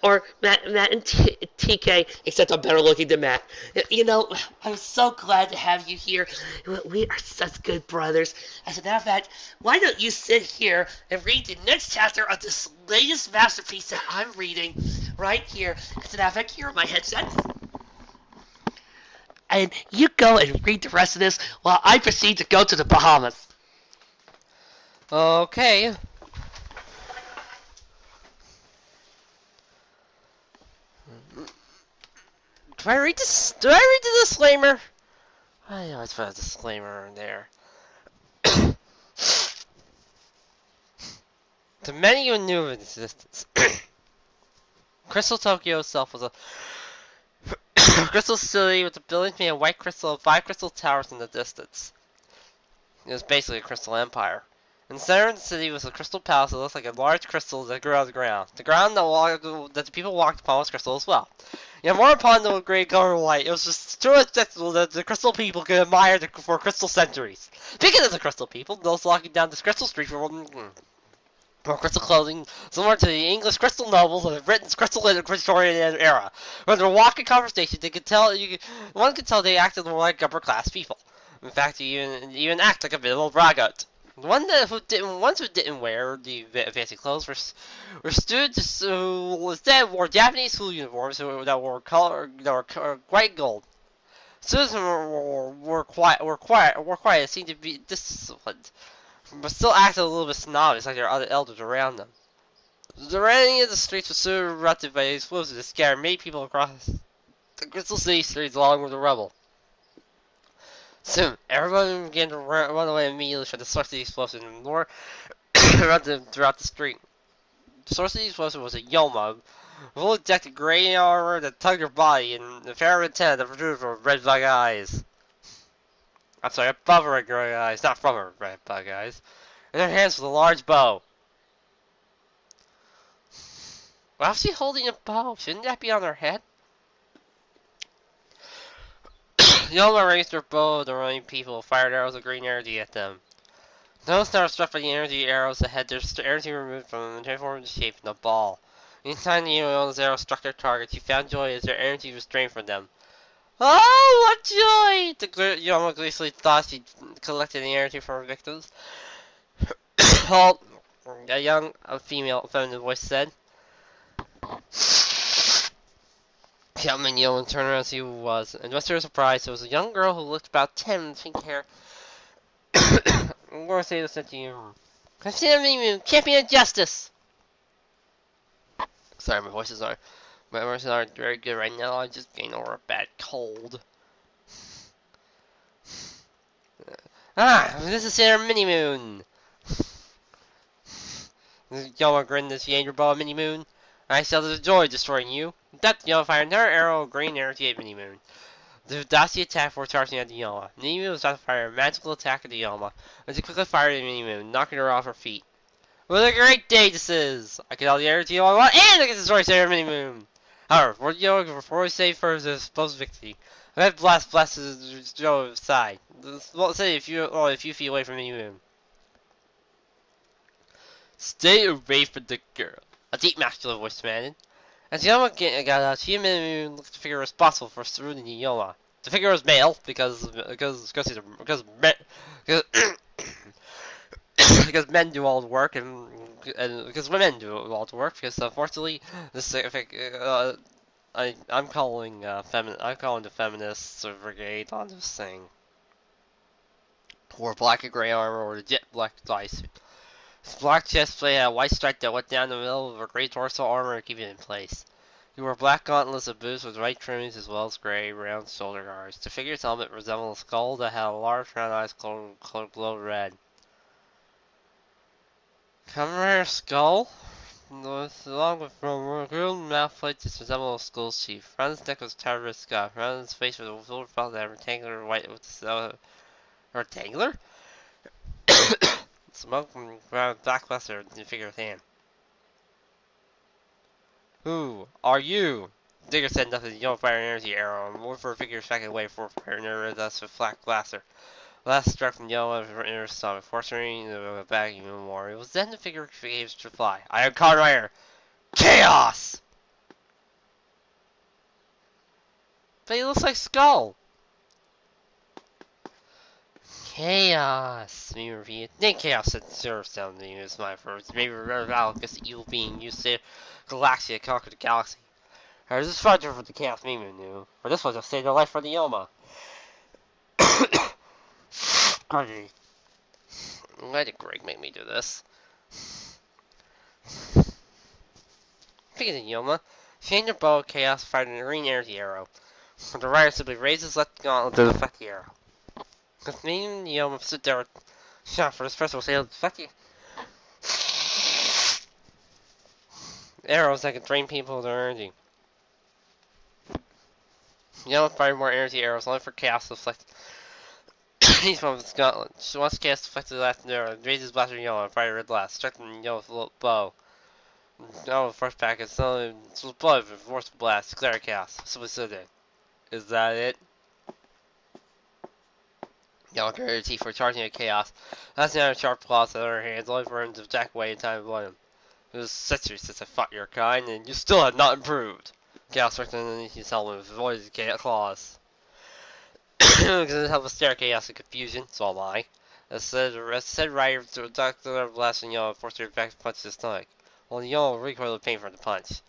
or Matt and TK, except I'm better looking than Matt. You know, I'm so glad to have you here. We are such good brothers. As a matter of fact, why don't you sit here and read the next chapter of this latest masterpiece that I'm reading right here. As a matter of fact, here are my headsets. And you go and read the rest of this while I proceed to go to the Bahamas. Okay. Do I read the disclaimer? I always put a disclaimer in there. To many who knew of its existence, Crystal Tokyo itself was a crystal city with a building made of white crystal and 5 crystal towers in the distance. It was basically a crystal empire. In the center of the city was a crystal palace that looked like a large crystal that grew out of the ground. The ground that the people walked upon was crystal as well. Yet more upon the gray color light, it was just too accessible that the crystal people could admire for crystal centuries. Speaking of the crystal people, those walking down this crystal street were crystal clothing, similar to the English crystal nobles of Britain's crystal Victorian era. When they're walking conversation, one could tell they acted more like upper class people. In fact, they even act like a bit of a braggart. Ones who didn't wear the fancy clothes were students who instead wore Japanese school uniforms that were white gold. Students were quiet, seemed to be disciplined, but still acted a little bit snobbish like their other elders around them. The running of the streets was so erupted by explosives that scared many people across the Crystal City streets along with the rubble. Soon, everyone began to run away immediately from the source of the explosion and more throughout the street. The source of the explosion was a Yoma, fully decked in gray armor that tugged her body, and a fair antenna that protruded from her red bug eyes. I'm sorry, above her red eyes, not from her red bug eyes. In her hands was a large bow. Why was she holding a bow? Shouldn't that be on her head? Yoma raised her bow at the running people, fired arrows of green energy at them. Those that were struck by the energy arrows that had their energy removed from them and transformed into shape in a ball. Anytime the Yoma's arrows struck their targets, you found joy as their energy was drained from them. Oh, what joy! The Yoma gleefully thought she'd collected the energy from her victims. Halt! A female, feminine voice said. Captain Yoma turned around to see who it was, and much to her surprise, it was a young girl who looked about 10 with pink hair. I'm going to say this to you. Champion of Justice! Sorry, my voices aren't very good right now. I'm just getting over a bad cold. This is Sailor Mini-Moon! Yoma grinned as she aimed her bow at Mini-Moon. I shall the joy destroying you. That Yoma fired another arrow of green energy at Mini-Moon. The Daci attacked before charging at the Yoma. Mini-Moon was about to fire a magical attack at the Yoma, and she quickly fired at Mini-Moon, knocking her off her feet. What a great day this is! I can all the energy I want, and I can destroy Sailor Mini-Moon! However, before we save for the supposed victory, I have blast Joe's side. Say a few feet away from Mini-Moon. Stay away from the girl, a deep masculine voice demanded. As Yoma got out, she and Mini-Moon looked at the figure responsible for ruining the Yoma. The figure was male because because men do all the work and because women do all the work. Because unfortunately, this I'm calling the feminists brigade on this thing. Wore black and gray armor or the jet black dice. His black chest plate had a white stripe that went down the middle of a gray torso armor to keep it in place. He wore black gauntlets and boots with white trimmings as well as gray, round shoulder guards. The figure's helmet resembled a skull that had a large round eyes glowed red. Commemorative skull? Along with a grilled mouth plate that resembled a skull's chief. Around his neck was a terrorist scarf. Around his face was a silver felt that rectangular white with rectangular? Smoke from black luster in the figure's hand. Who are you? Digger said nothing. You don't fire an energy arrow. And more for a figure striking away for fire near us with black blaster. Last struck from yellow in her stomach, forcing the back even more. It was then the figure began to fly. I am Conrider. Chaos! But he looks like Skull. Chaos, me repeated. Then Chaos said serve sound to use my words. Maybe remember valid because the evil being used to Galaxia conquered the galaxy. Or this is farther for the Chaos Mimi knew. Or this was to save their life for the Yoma. Why did Greg make me do this? Speaking of Yoma, she aimed her bow at Chaos fired a green energy arrow. The writer simply raises left gauntlet to deflect the arrow. Because me, sit there with shot for this person will say, deflect you. Arrows that can drain people of their energy. Fire more energy arrows, only for chaos to deflect. He's from his gauntlet. She wants to cast deflect the last arrow, raises blaster yellow and fire red blast, striking yellow with a little bow. Now the first pack is blood with forceful blast, declare chaos. Simply so dead. Is that it? Yellow carrier teeth for charging at chaos. That's now sharp claws in other hands, only for him to attack away in time to blood him. It was centuries since I fought your kind, and you still have not improved. Chaos worked underneath his helmet with void claws. Because it helped stare chaos and confusion, so am I. As said rider to Dr. Blast and Yellow forced her back to punch his stomach. While Yellow recoiled with pain from the punch.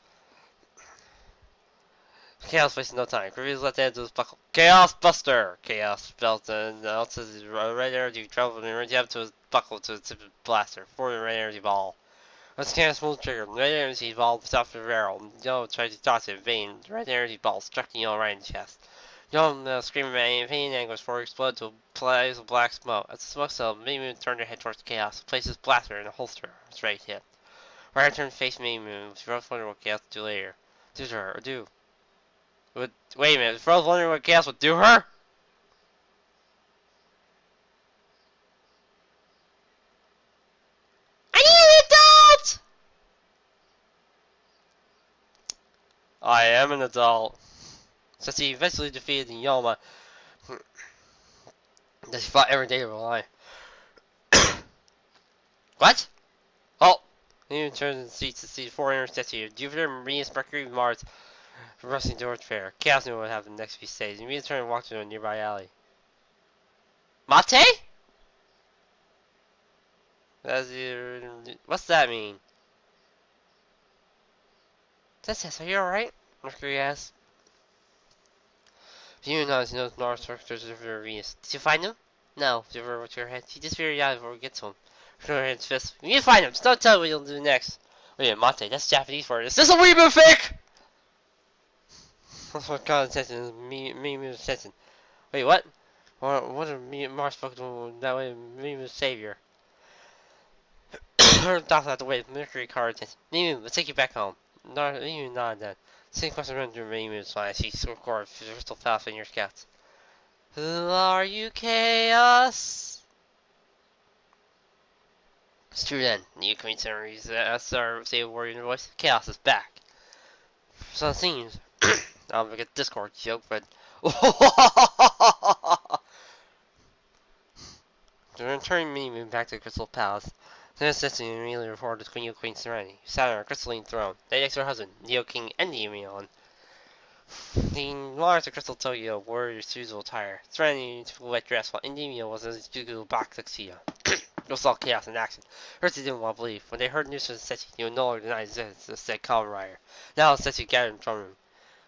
Chaos wasted no time. Creepy's left hand to his buckle. Chaos Buster! Chaos felt and else's his red energy traveled and ran up to his buckle to the tip of the blaster. Forming a red energy ball. Once Chaos smooth trigger, red energy ball stopped the barrel. Yellow tried to toss it in vain. The red energy ball struck the Yellow right in the chest. Yellow screaming in pain and anguish before it exploded to a blaze of black smoke. As the smoke settled, Moon turned her head towards Chaos, placed his blaster in a holster on his right hip. Rider turned to face Moon. She both wondered what Chaos would do later. Do to her, or do. Wait a minute, Fro's wondering what Chaos would do her? I need an adult! I am an adult. Since he eventually defeated the Yoma that she fought every day of her life. What? Oh! He returned to the seats to see the four interstellar Jupiter, Venus, Mercury, Mars, rushing towards fair. Chaos knew what happened next few days. He turned and walked to a nearby alley. Mate? What's that mean? Are you alright? Mercury asked. You noticed no Mars structures of Venus. Did you find him? No, Jupiter with your head. He disappeared out before we get to him. Her hands fist. We need to find him. Just don't tell me what you'll do next. Wait a minute, Mate, that's Japanese for it. Is this a reboot fic? That's what caught attention is Mimu's attention. Wait, what? What are Mars spoken that way? Mimu's savior. Her doctor had to wait. Mercury card attention. Mimu, let's take you back home. Mimu nodded then. Same question run through Mimu's mind. She scored crystal fast in your scouts. Who are you, Chaos? It's true then. New community say a word in your voice. Chaos is back. So it seems. I'll make a Discord joke, but returning Mimi back to the Crystal Palace. Then assisting immediately reported to Queen Serenity, who sat on her crystalline throne, right next to her husband, Neo King and Neon. The large crystal Tokyo wore your usual attire. Serenity took a wet dress, while Endymion was in his Juku box tuxedo. It saw chaos in action. Hertz didn't want to believe. When they heard news from Setchi, he would no longer deny his existence, said Kamen Rider. Now Setchi gathered in front of him.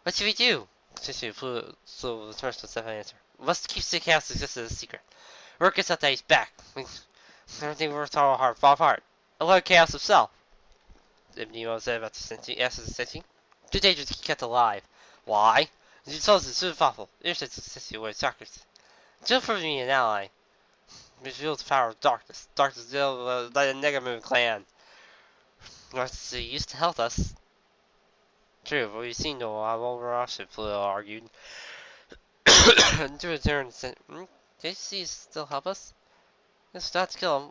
What should we do? Setchi flew so the first to step answer. We must keep the chaos existence a secret. Word gets out that he's back. Everything works hard, fall apart. Allow chaos himself. Nemo said about the Setchi. Asked the Setchi. Too dangerous to keep kept alive. Why? You told us as soon as possible. Intercept the Setchi with Socrates. Just for me an ally. Reveals the power of darkness. Darkness is like the Negamoon clan. Narcissus used to help us. True, but we've seen no overrush, Pluto argued. To return, JC still help us? It's not to kill him.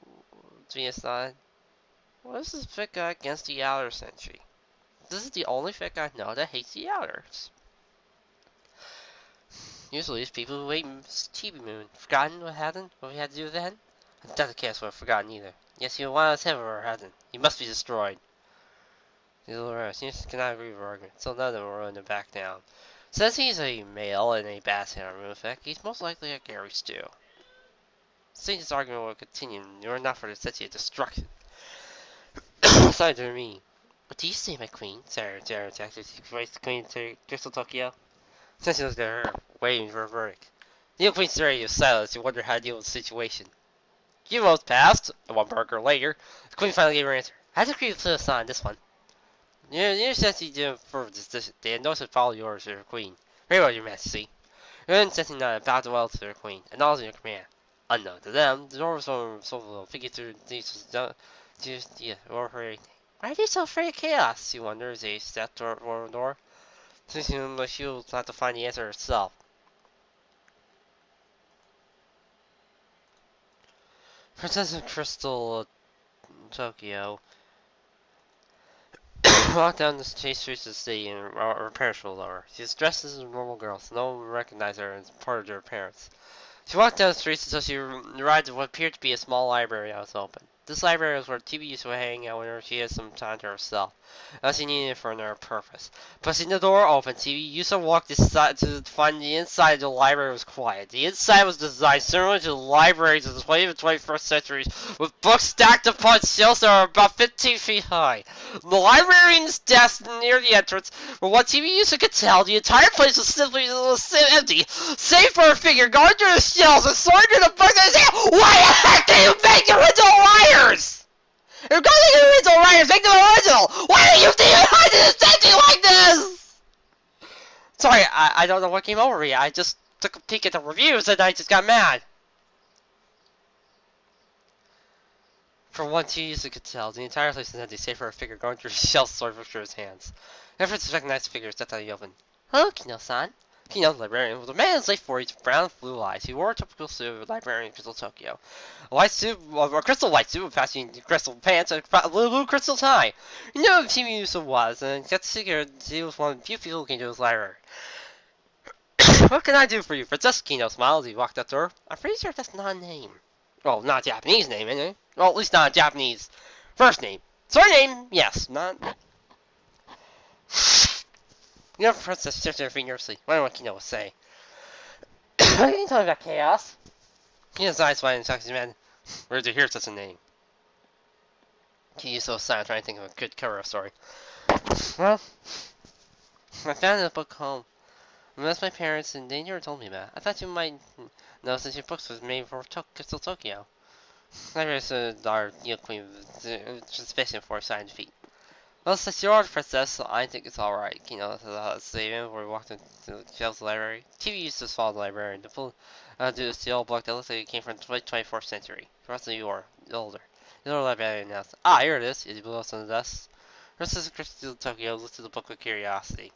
Venus nodded. What is this fit guy against the Outer Century? This is the only fit guy I know that hates the Outers. Usually it's people who hate Chibi Moon. Forgotten what happened? What we had to do then? I doubt the cast would have forgotten either. Yes, you want us him or hasn't. He must be destroyed. The little rest. You cannot agree with our argument, so none of them will run them back down. Since he's a male and a basket on moon effect, he's most likely a Gary Stew. Since this argument will continue, you are not for the city of destruction. Aside to me. What do you say, my queen? Sarah attacked the queen to Crystal Tokyo. Since he looked at her, waiting for a verdict. The Queen Serenity was silent as she wondered how to deal with the situation. A few moments passed, and 1 burger later, the queen finally gave her answer. I had to agree with Pluto on this one. Your Sensi didn't approve this decision. They had no to follow yours, your queen. Very well, your majesty. Your insisting on about the well to their queen, and all in your command. Unknown to them, the door was so figure through these or her anything. Why are they so afraid of chaos? She wonders as they step toward the door. Thinking like she'll have to find the answer herself. Princess of Crystal Tokyo walked down the chase streets of the city in her parents were lower. She was dressed as a normal girl, so no one would recognize her as part of her parents. She walked down the streets until she arrived at what appeared to be a small library that was open. This library was where TV used to hang out whenever she had some time to herself, unless she needed it for another purpose. Pressing the door open, TV used to walk inside to find the inside of the library was quiet. The inside was designed similar to the libraries of the 20th and 21st centuries, with books stacked upon shelves that are about 15 feet high. The librarian's desk near the entrance, from what TV user could tell, the entire place was simply empty, save for a figure going through the shelves and sorting through the books and saying, "Why the heck do you make the original writers? If you're going to the original writers, make them original! Why do you think I did something like this?" Sorry, I don't know what came over me. I just took a peek at the reviews and I just got mad. From what TV could tell, the entire place is empty, save for a figure going through the shelves sorting through his hands. Efforts to recognize the figure stepped out of the oven. "Hello, Kino-san." Kino, the librarian, was a man in his late 40s with brown blue eyes. He wore a typical suit of librarian in Crystal Tokyo. A crystal white suit with matching crystal pants and a blue crystal tie. You know who TV Yusa was, and got to figure he was one of the few people who came to his library. "What can I do for you?" Princess Kino smiled as he walked up to her. "I'm pretty sure that's not a name." "Well, not a Japanese name, anyway. Well, at least not a Japanese first name. Surname, yes, not..." You know, Princess shifted her feet nervously. I don't know what Kino was saying. "What are you talking about, chaos?" Kino's eyes widened and talked to the man. "Where did you hear such a name?" Kino was silent, trying to think of a good cover story. "Well, I found it in a book home. I asked my parents, and they never told me about it. I thought you might know since your books was made for Crystal Tokyo. Libraries are queen, especially for science feet. Well, since you are the princess, I think it's alright." Kino statement before we walked into the shelves of the library. TV used to follow the librarian. The full do the steel book that looks like it came from the 24th century. The rest of you are older. The older librarian announced, "Ah, here it is." He blew us on the desk. Princess of Crystal Tokyo looked at the book with curiosity.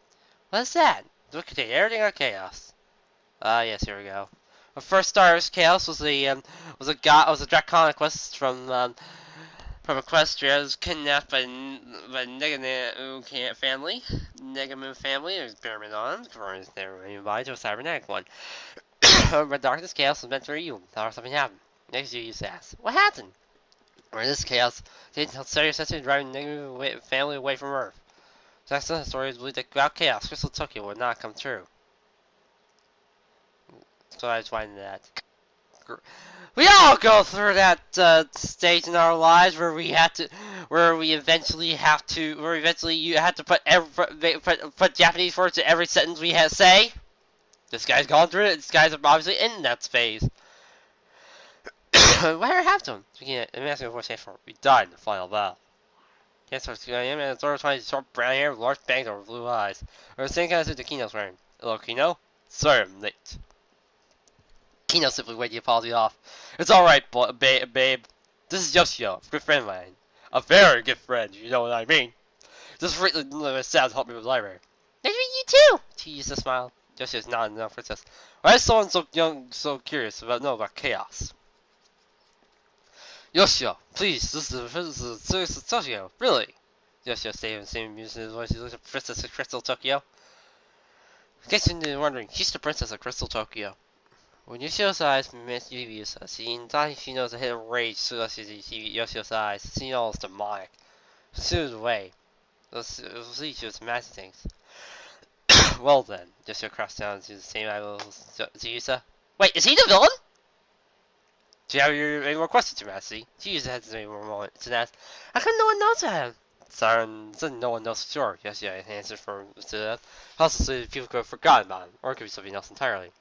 "What is that?" "The book contains everything on chaos." Ah, yes, here we go. The first star of chaos was a draconic quest from Equestria. Was kidnapped by Negamu family. Negamu family, there's pyramid on, converted their body to a cybernetic one. But darkness chaos was meant for you. However, something happened. Next you used to ask, "What happened?" "Or this chaos, they tell serious sense driving Negamu family away from Earth. Jackson stories believe that without chaos, Crystal Tokyo would not come true." So I just wanted that. We all go through that stage in our lives where you eventually have to put Japanese words to every sentence we say. This guy's gone through it. This guy's obviously in that phase. Whatever happened to him? Speaking of, I'm asking voice for we died in the final battle. Yes, I am and sort of trying to short brown hair with large bangs over blue eyes. Or the same kind of suit that Kino's wearing. "Hello, Kino? Sorry I'm late." Kino simply waved the apology off. "It's alright, babe. This is Yoshio, a good friend of mine. A very good friend, you know what I mean. Just really sad to help me with the library." "Nice to meet you too!" She used to smile. Yoshio's nodding now, princess. "Why is someone so young so curious about chaos?" "Yoshio, please, this is serious Tokyo, really." Yoshio stayed the same music in his voice. He looked at Princess of Crystal Tokyo. In case you're wondering, she's the Princess of Crystal Tokyo. When Yoshio's eyes met Yubiusa, thought she knows a hit of rage swept Yoshio's eyes. She knows demonic. She soothed away. See, she was imagining things. "Well then," Yoshio crossed down to the same eye as Yusa. "Wait, is he the villain?" "Do you have any more questions, Your Majesty?" Yusa hesitated for a moment. Then asked, "How come no one knows about him?" Son, no one knows for sure," Yoshio answered for that. "Also, so people could have forgotten about him, or it could be something else entirely."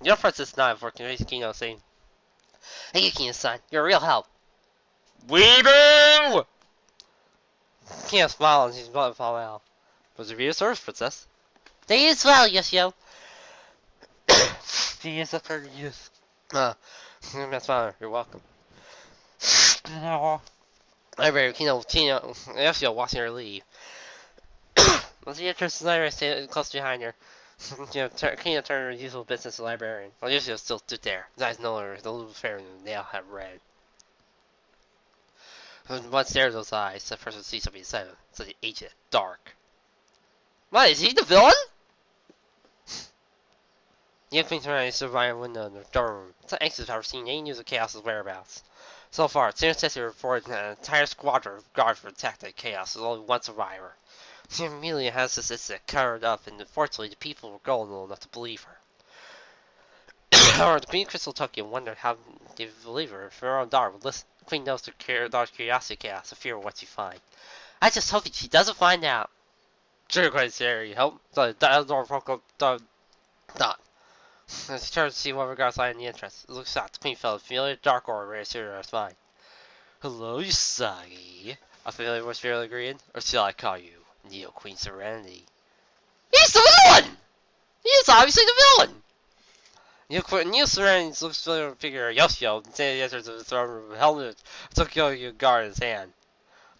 The young princess nodded for Kino, saying, "Thank you, Kino-san. You're a real help." "Weeboo!" Kino smiled and his blood fell out. "Was it your service, princess?" "Thank you as well, Yoshio. He is a for youth. That's fine. You're welcome. Library, Yoshio watching her leave. Was the entrance to the library stay close behind her? Kino turned her usual business to the librarian, while Yoshio still stood there. His eyes no longer the little fair and nail had red. When one stared at those eyes, the person would see something inside him, something ancient, dark. What, is he the villain? The young queen turned and stood by a window in the dorm. It's not anxious about seeing any news of Chaos's whereabouts. So far, Senior Tessie reported an entire squadron of guards were attacked by Chaos with only one survivor. She immediately has this incident covered up, and unfortunately, the people were gullible enough to believe her. However, the Queen Crystal took you and wondered how they would believe her if her own daughter would listen. The Queen knows the daughter's curiosity Chaos, the fear of what she finds. I just hope she doesn't find out. Sure, quite scary. Help. The door broke up. Dot. As she turned to see what regards lie in the entrance, it looks shocked. The Queen felt a familiar dark aura race through her spine. Hello, Usagi. A familiar voice fairly agreed. Or shall I call you Neo Queen Serenity? He's the villain! He is obviously the villain! Neo Serenity's looks familiar figure Yoshio standing at the entrance of the throne room, helmet, Tokyo guard in his hand.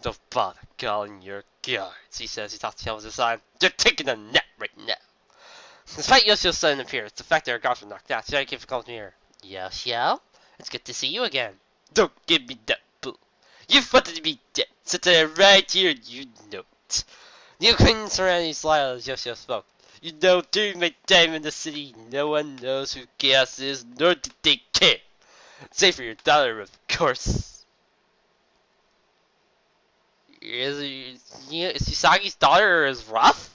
Don't bother calling your guards, he says. He tossed the helmet aside. They're taking a nap right now. Despite Yoshio's sudden appearance, the fact that her guards were knocked out, she came from close near. Yoshio? It's good to see you again. Don't give me that bull. You've wanted to be dead. Sit there right here, you know it. Neo Queen Serenity smiled as Yoshio spoke. You know, during my time in the city, no one knows who Chaos is, nor did they care. Save for your daughter, of course. Is Usagi's daughter as rough?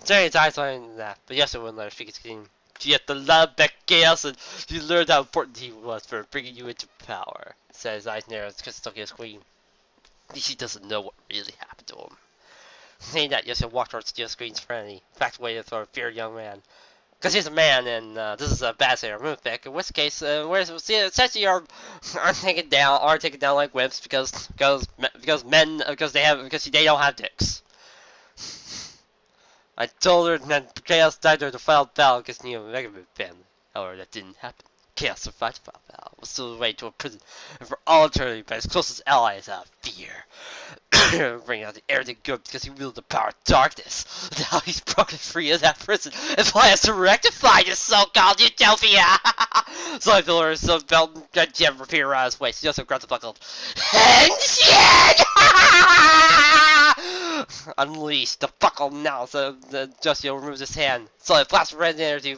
Serenity eyes on that, but Yoshio wouldn't let her speak his game. She had to love that Chaos, and she learned how important he was for bringing you into power. Said his eyes narrowed because Tokyo's queen. She doesn't know what really happened to him. Saying that, Yoshio walked towards Steel Screen's friendly, backed away to throw a feared young man. Because he's a man, and this is a bad say or move pick, in which case, essentially are taken down like whips because they don't have dicks. I told her that Chaos died during the final battle against Neo and Mega Man family. However, that didn't happen. Chaos survived the final battle, was still away to a prison, and for all eternity by his closest allies out of fear. Bring out the air to good because he wielded the power of darkness. Now he's broken free of that prison and plans to rectify this so-called utopia. So I feel her some belt and gem repeat around his waist. He also grabs the buckled Henshin! Unleashed the buckle now, so Yoshio removes his hand. So a flash of red energy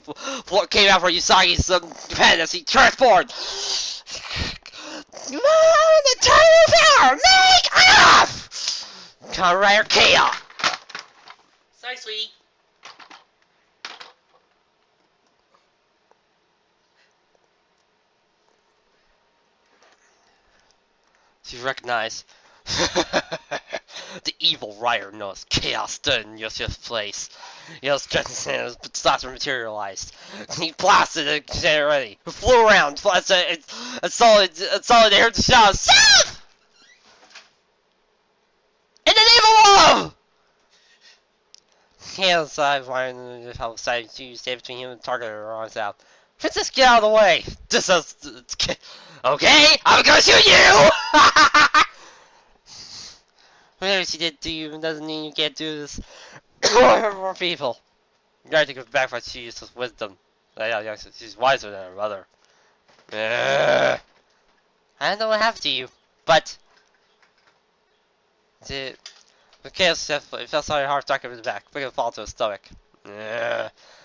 came out from Usagi's pen as he transformed. The tiny power, make off! Career kill! Sorry, sweetie. She recognized the evil rider knows Chaos stood in Yoshio's place. Yoshio's stretched his hands, but stops materialized. He blasted it already. He flew around, and solid they heard the shout, Stop! In the name of love! Chaos side wiring the help side to stay between him and the target or arms out. Princess, get out of the way! This is okay, I'm gonna shoot you! Whatever she did to you doesn't mean you can't do this. More people. You gotta take it back what she used with wisdom. She's wiser than her mother. I don't know what happened to you, but the chaos it felt so hard stuck in his back, bring it fall to his stomach.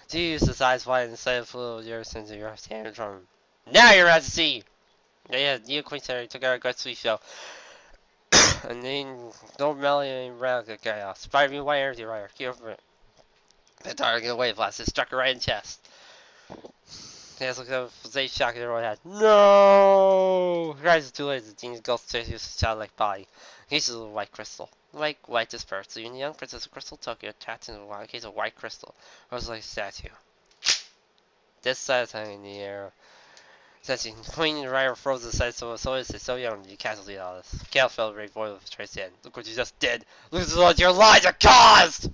She used his eyes wide and the sight of fluid yours into your hand from him. Now you're about to see! Yeah, you Queen Sarah took out a good sweet show. And then don't melody around the chaos. Spider me white energy rider. Get over it. The target away blast struck her right in the chest. Yes, look at the safe shock in her head. No! Rise is too late. The genie's ghost chase uses a childlike body. Cases of white crystal. Like white dispersed, leaving the young princess of Crystal Tokyo attached in a case of white crystal. Rose like a statue. This side of time in the air. Sensing Queen and Rider froze the sight so young you casualty all this. Cal fell right void of Trace in. Look what you just did! Look at what your lies are caused!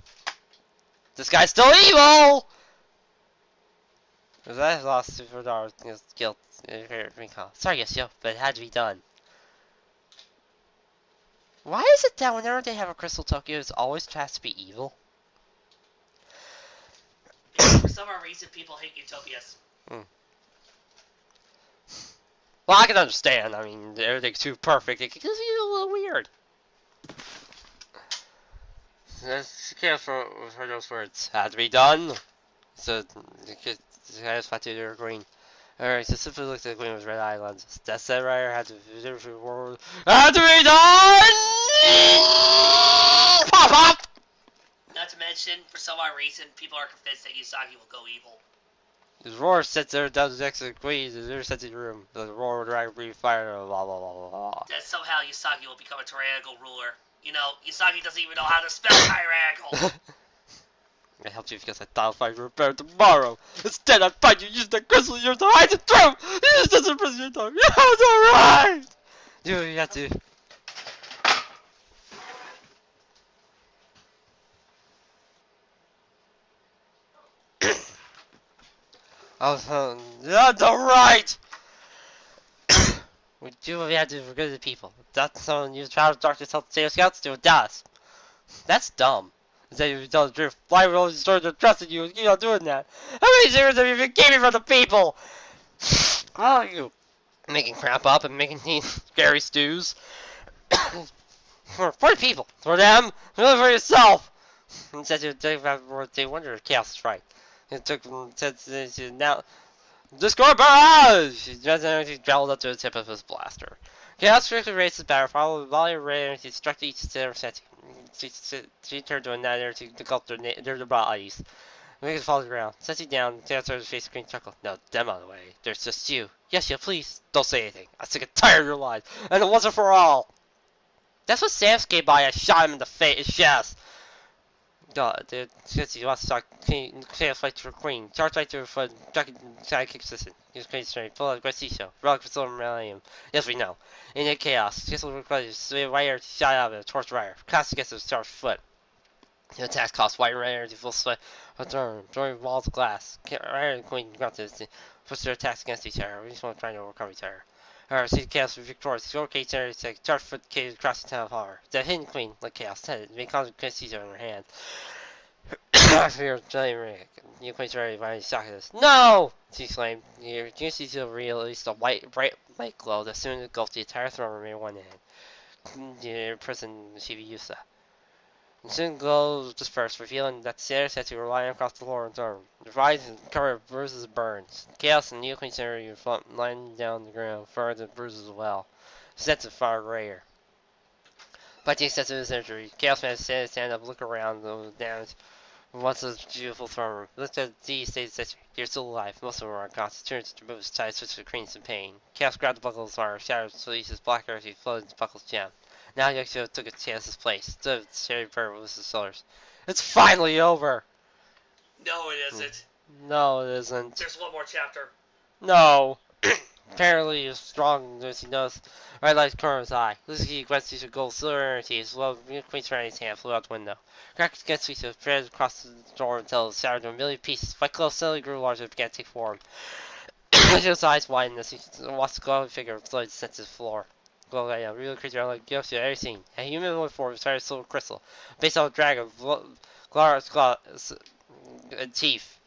This guy's still evil! I lost $2 guilt recall. Sorry, yes, yo, but it had to be done. Why is it that whenever they have a Crystal Tokyo, it always has to be evil? For some reason, people hate utopias. Well, I can understand. I mean, everything's too perfect. It can just be a little weird. That's careful for those words. Had to be done. So, I just want to do green. Alright, so simply looked at the queen with red eyelids. That said, right, had to be done! Pop, pop! Not to mention, for some odd reason, people are convinced that Usagi will go evil. His roar sits there down next to the queen, and they're sent to the room. The roar of dragon breathe fire, blah blah blah blah blah. That somehow Usagi will become a tyrannical ruler. You know, Usagi doesn't even know how to spell tyrannical. I helped you because I thought if I repair tomorrow. Instead, I find you using the crystal you're to hide the truth! This doesn't prison your tongue. Yeah, it's alright! Dude, you have to. That's alright! We do what we have to do for good of the people. That's something you try to darkness help save scouts do, it does. That's dumb. Instead you tell the truth. Why would all these stories of trusting you? You're not doing that. How many zeros have you been giving from the people? Oh, you making crap up and making these scary stews. for the people. For them. Really for yourself. Instead you think about what they wonder if chaos is right. It took now. Discord barrage! He just energy traveled up to the tip of his blaster. Chaos quickly raised his battle, followed by volley of ray energy struck each center set. She turned to a net energy to engulf their bodies. Make it fall to the ground. Setting down, Chaos started to face a green chuckle. No, them out of the way. There's just you. Yes, you please. Don't say anything. I'm sick and tired of your lies. And it wasn't for all. That's what Sam came by. I shot him in the face. Yes. God, dude, since he wants to start chaos fight for Queen. Charge right to her foot, dragon sidekick assistant. Use Queen's strength, full of Guasicho. Relic for Silver Millennium. Yes, we know. In the chaos, Crystal requires Rider shot out of it, torch Rider. Cast against his charged foot. The attack costs White Rider to full sweat. Return, throwing walls of glass. Rider and Queen grunted to push their attacks against each other. We just want to try to overcome each other. Alright, see the chaos with victorious. Throw Kate Center, charge foot cage across the town of horror. The hidden queen, like chaos, headed, make contact against each other in her hand. Fear giant rig. You queen's ready by shockers. No! She exclaimed. You see to release a bright light glow that soon engulfed the entire throne room in one hand. The prison Shibuya. The soon glow dispersed, revealing that the stairs had to rely across the floor and throne. The rise and cover of bruises and burns. Chaos and Neo Queen's area lying down the ground, further bruises as well. Sets of far greater. By the extent of his injury, Chaos Man stand up, look around, the damage. Once a beautiful throne room. Looked at the state statue. You're still alive. Most of them are unconscious. Turns to moves, tied, switch to creams in pain. Chaos grabbed the buckle of his armor, shattered, releases black earth, he floated the buckle's gem. Now Yakuza took a chance his place. Stood with the cherry bird with his shoulders. It's finally over! No, it isn't. No, it isn't. There's one more chapter. No. Apparently, as strong as he knows, right light corner of his eye. Lucy Gwen sees a gold silver energy as well. Queen's Randy's hand flew out the window. Cracked against Lisa, spread across the door until it shattered to a million pieces. Fight Club slowly grew larger and began to take form. His eyes widened as he watched the glowing figure slowly descend to the floor. Glow light out, real creature unlike Yoshi I've ever seen. A human form of a silver crystal, based on a dragon, glass, and teeth.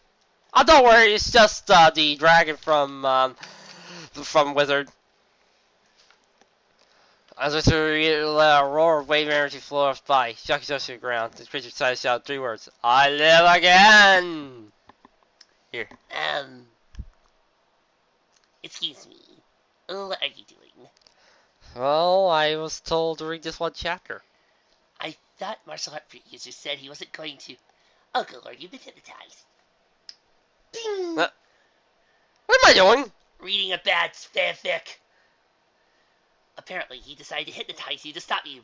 Oh, don't worry, it's just the dragon from Wizard. As I let a roar of wave energy flow by, shocking to the ground. The creature decided to shout 3 words. I live again! Here. Excuse me. What are you doing? Well, I was told to read this one chapter. I thought martial art user said he wasn't going to. Oh, good lord, you've been hypnotized. Ding! What am I doing? Reading a bad fanfic. Apparently, he decided to hypnotize you to stop you.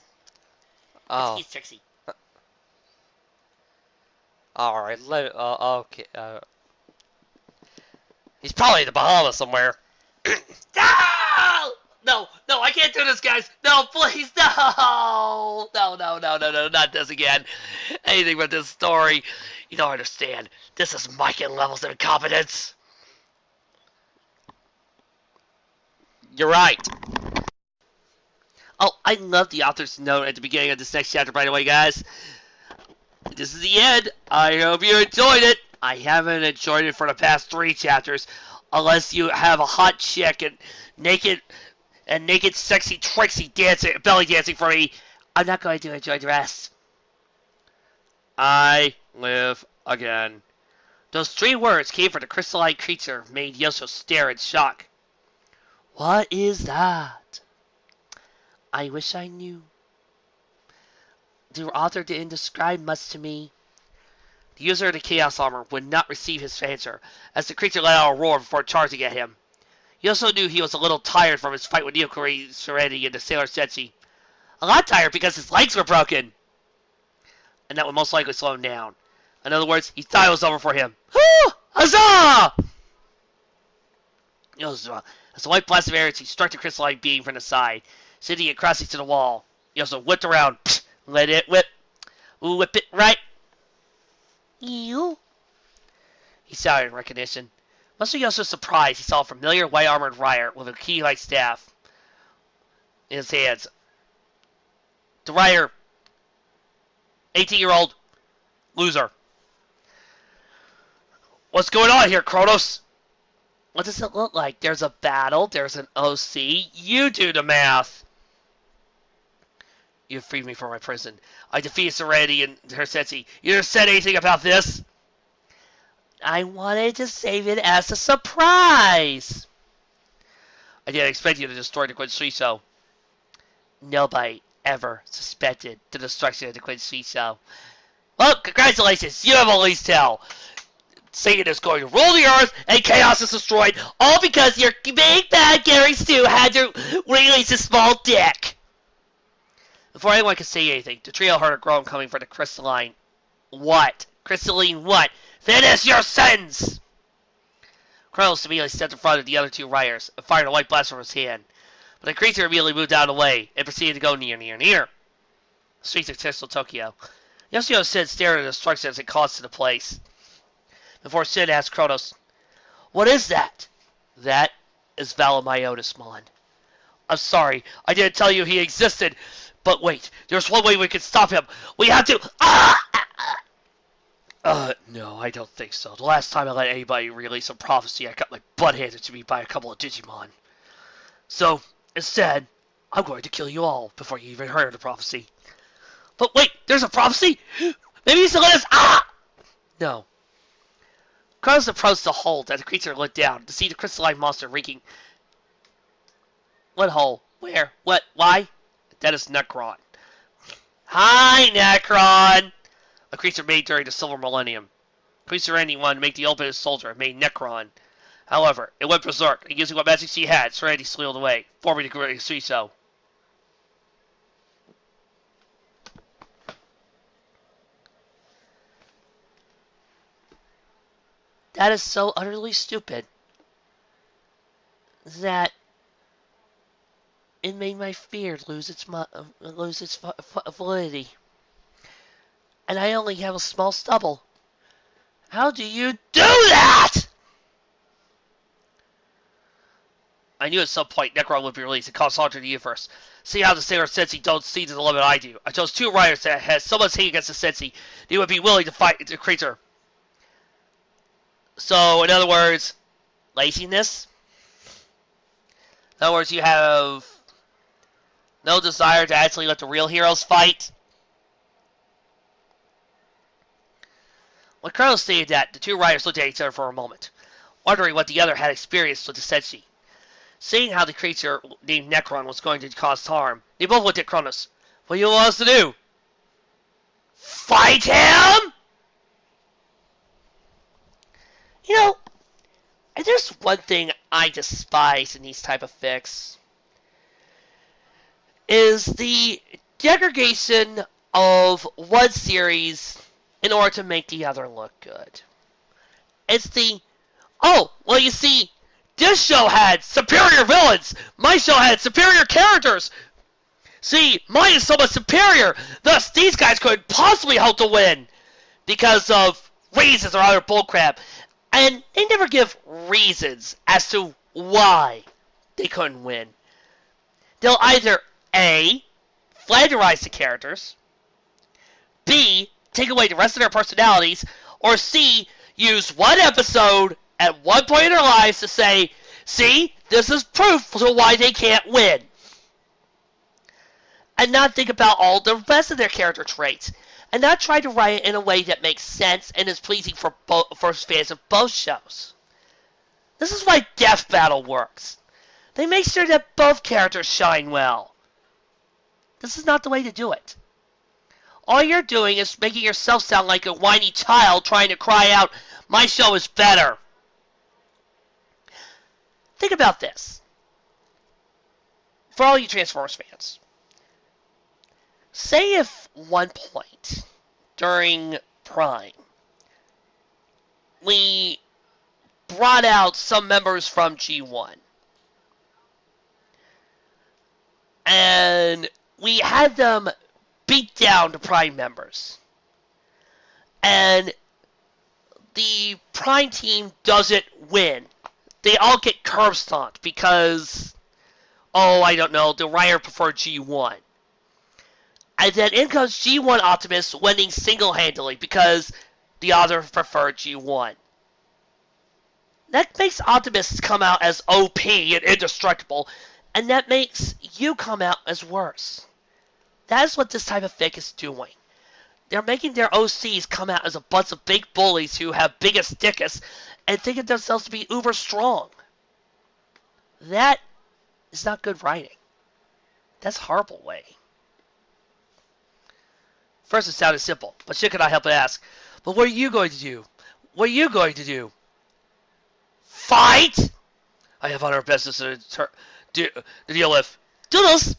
Oh. He's Trixie. Alright, okay. He's probably in the Bahamas somewhere. No! No, I can't do this, guys! No, please, no! No, not this again. Anything but this story. You don't understand. This is Mike levels of incompetence. You're right. Oh, I love the author's note at the beginning of this next chapter, by the way, guys. This is the end. I hope you enjoyed it. I haven't enjoyed it for the past 3 chapters, unless you have a hot chick and naked, sexy, tricksy dancing, belly dancing for me. I'm not going to enjoy the rest. I live again. Those 3 words came from the crystalline creature, made Yoso stare in shock. What is that? I wish I knew. The author didn't describe much to me. The user of the Chaos Armor would not receive his answer, as the creature let out a roar before charging at him. He also knew he was a little tired from his fight with Neokuri Serenity and the Sailor Senshi. A lot tired because his legs were broken. And that would most likely slow him down. In other words, he thought it was over for him. Huzzah! As the white blast of energy struck the crystalline being from the side, sending it crashing to the wall. He also whipped around. Let it whip. Whip it right. You. He shouted in recognition. Must be also surprised he saw a familiar white-armored rider with a key-like staff in his hands. The rider, 18-year-old loser. What's going on here, Kronos? What does it look like? There's a battle. There's an OC. You do the math. You freed me from my prison. I defeated Serenity and her Senshi. You never said anything about this. I wanted to save it as a surprise. I didn't expect you to destroy the Queen Suisho. Nobody ever suspected the destruction of the Queen Suisho. Well, congratulations. You have a least tell. Satan is going to rule the earth, and chaos is destroyed, all because your big bad Gary Stu had to release a small dick. Before anyone could say anything, the trio heard a groan coming from the crystalline. What? Crystalline what? Finish your sentence! Kronos immediately stepped in front of the other 2 riders and fired a white blast from his hand. But the creature immediately moved out of the way and proceeded to go near. The streets of Crystal Tokyo. Yoshio Sid stared at the destruction as it caused to the place. Before Sid asked Kronos, "What is that?" "That is Valomyotismon. I'm sorry, I didn't tell you he existed. But wait, there's one way we can stop him. We have to... No, I don't think so. The last time I let anybody release a prophecy, I got my butt handed to me by a couple of Digimon. So, instead, I'm going to kill you all before you even heard of the prophecy." "But wait, there's a prophecy? Maybe you should let us... No. Kronos approached the hole that the creature looked down to see the crystalline monster reeking... What hole? Where? What? Why? That is Necron. Hi, Necron! A creature made during the Silver Millennium. Queen Serenity wanted to make the ultimate soldier, made Necron. However, it went berserk, and using what magic she had, Serenity slid away, forming the Great Suisho. That is so utterly stupid that it made my fear lose its validity. And I only have a small stubble. How do you do that? I knew at some point Necron would be released and cause harm to the universe. See how the Sailor Senshi don't see to the limit I do. I chose 2 riders that had so much hate against the Senshi, they would be willing to fight the creature. So, in other words, laziness? In other words, you have no desire to actually let the real heroes fight? When Kronos stated that, the 2 riders looked at each other for a moment, wondering what the other had experienced with the Senshi. Seeing how the creature named Necron was going to cause harm, they both looked at Kronos. "What do you want us to do? Fight him?" You know, there's one thing I despise in these type of fics. Is the degradation of one series in order to make the other look good. It's the, oh, well, you see, this show had superior villains. My show had superior characters. See, mine is so much superior. Thus, these guys couldn't possibly hope to win because of reasons or other bullcrap. And they never give reasons as to why. they couldn't win. They'll either A, flanderize the characters, B, take away the rest of their personalities, or C, use one episode at one point in their lives to say, see, this is proof to why they can't win. And not think about all the rest of their character traits. And not try to write it in a way that makes sense and is pleasing for fans of both shows. This is why Death Battle works. They make sure that both characters shine well. This is not the way to do it. All you're doing is making yourself sound like a whiny child trying to cry out, my show is better. Think about this. For all you Transformers fans. Say if one point during Prime, we brought out some members from G1. And we had them beat down the Prime members. And the Prime team doesn't win. They all get curb stomped because, I don't know, the writer preferred G1. And then in comes G1 Optimus winning single-handedly because the other preferred G1. That makes Optimus come out as OP and indestructible, and that makes you come out as worse. That is what this type of fic is doing. They're making their OCs come out as a bunch of big bullies who have biggest dickus and think of themselves to be uber strong. That is not good writing. That's horrible way. First, it sounded simple, but shit, could I help but ask? But what are you going to do? What are you going to do? Fight? I have other business to deal with. Doodles!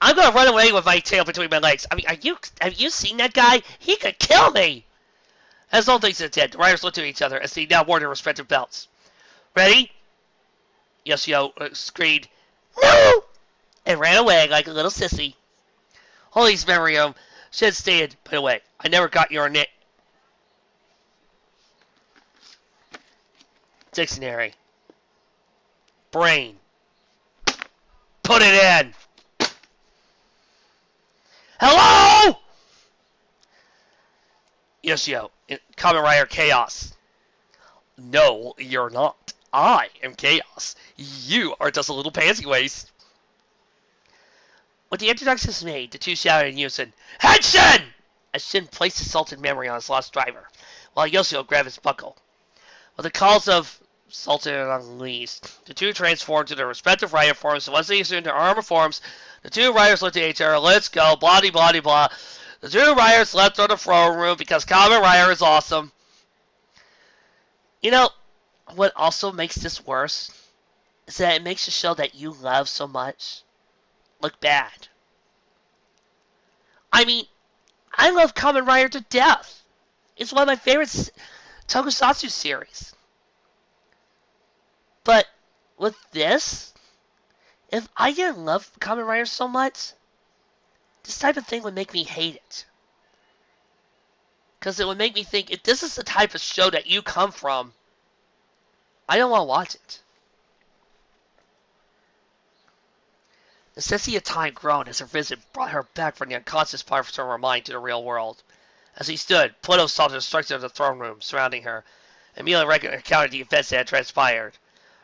I'm going to run away with my tail between my legs. I mean, have you seen that guy? He could kill me! As all things intended, the riders looked at each other as they now wore their respective belts. Ready? Yoshio screamed, no! And ran away like a little sissy. Holy's memory of should stand. By the way, I never got your name. Dictionary. Brain. Put it in. Hello? Yoshio, Kamen Rider Chaos. No, you're not. I am Chaos. You are just a little pansy waist. When the introduction was made, the two shouted in unison, Henshin! As Shin placed his Sultan memory on his lost driver, while Yoshio grabbed his buckle. With the calls of Sultan unleashed, the two transformed to their respective rider forms, and once they assumed their armor forms, the two riders looked at each other, let's go, blah, blah, blah, blah. The two riders left on the throne room because Kamen Rider is awesome. You know, what also makes this worse is that it makes the show that you love so much look bad. I mean, I love Kamen Rider to death. It's one of my favorite tokusatsu series. But with this, if I didn't love Kamen Rider so much, this type of thing would make me hate it. Because it would make me think, if this is the type of show that you come from, I don't want to watch it. The necessity of time grown as her visit brought her back from the unconscious parts of her mind to the real world. As he stood, Pluto saw the destruction of the throne room surrounding her, and immediately recounted the events that had transpired.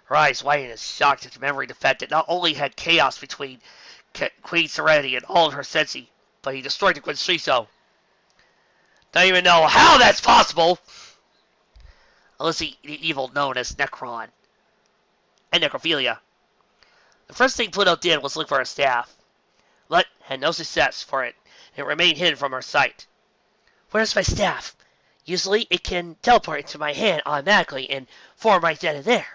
Her eyes widened in shock at the memory of the fact that not only had chaos between Queen Serenity and all of her sensi, but he destroyed the Queen Shiso. Don't even know how that's possible! Unless the evil known as Necron and Necrophilia. The first thing Pluto did was look for her staff, but had no success for it, and it remained hidden from her sight. Where's my staff? Usually it can teleport into my hand automatically and form right then and there.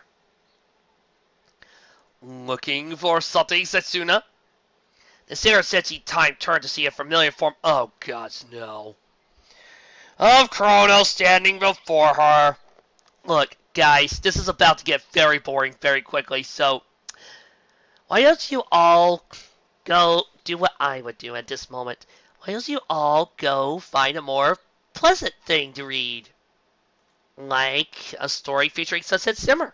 Looking for something, Setsuna? The Sarah Sensi time turned to see a familiar form. Oh, gods, no. Of Chrono standing before her. Look, guys, this is about to get very boring very quickly, so why don't you all go do what I would do at this moment? Why don't you all go find a more pleasant thing to read? Like a story featuring Sunset Simmer.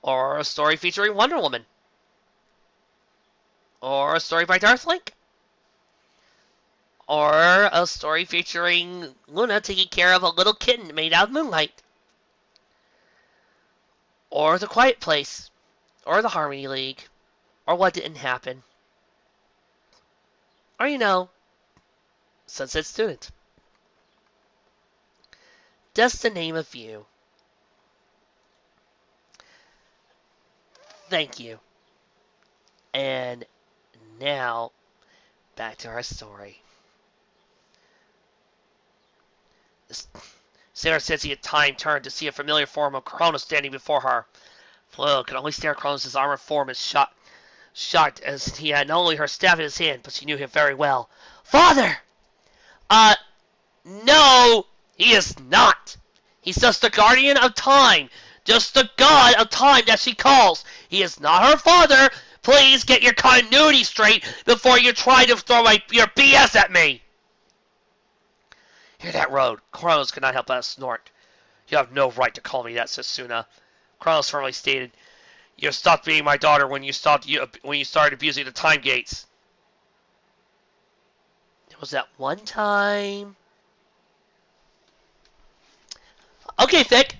Or a story featuring Wonder Woman. Or a story by Darth Link. Or a story featuring Luna taking care of a little kitten made out of moonlight. Or The Quiet Place. Or The Harmony League. Or What Didn't Happen. Or, Sunset Student. Just to name a few. Thank you. And now, back to our story. Sarah sensing a time turned to see a familiar form of Kronos standing before her. Flo could only stare at Kronos' armored form as shocked as he had not only her staff in his hand, but she knew him very well. Father! No, he is not. He's just the guardian of time. Just the god of time that she calls. He is not her father. Please get your continuity straight before you try to throw your BS at me. Hear that road. Kronos could not help but snort. You have no right to call me that, Setsuna. Kronos firmly stated, you stopped being my daughter when you started abusing the time gates. There was that one time. Okay, Vic.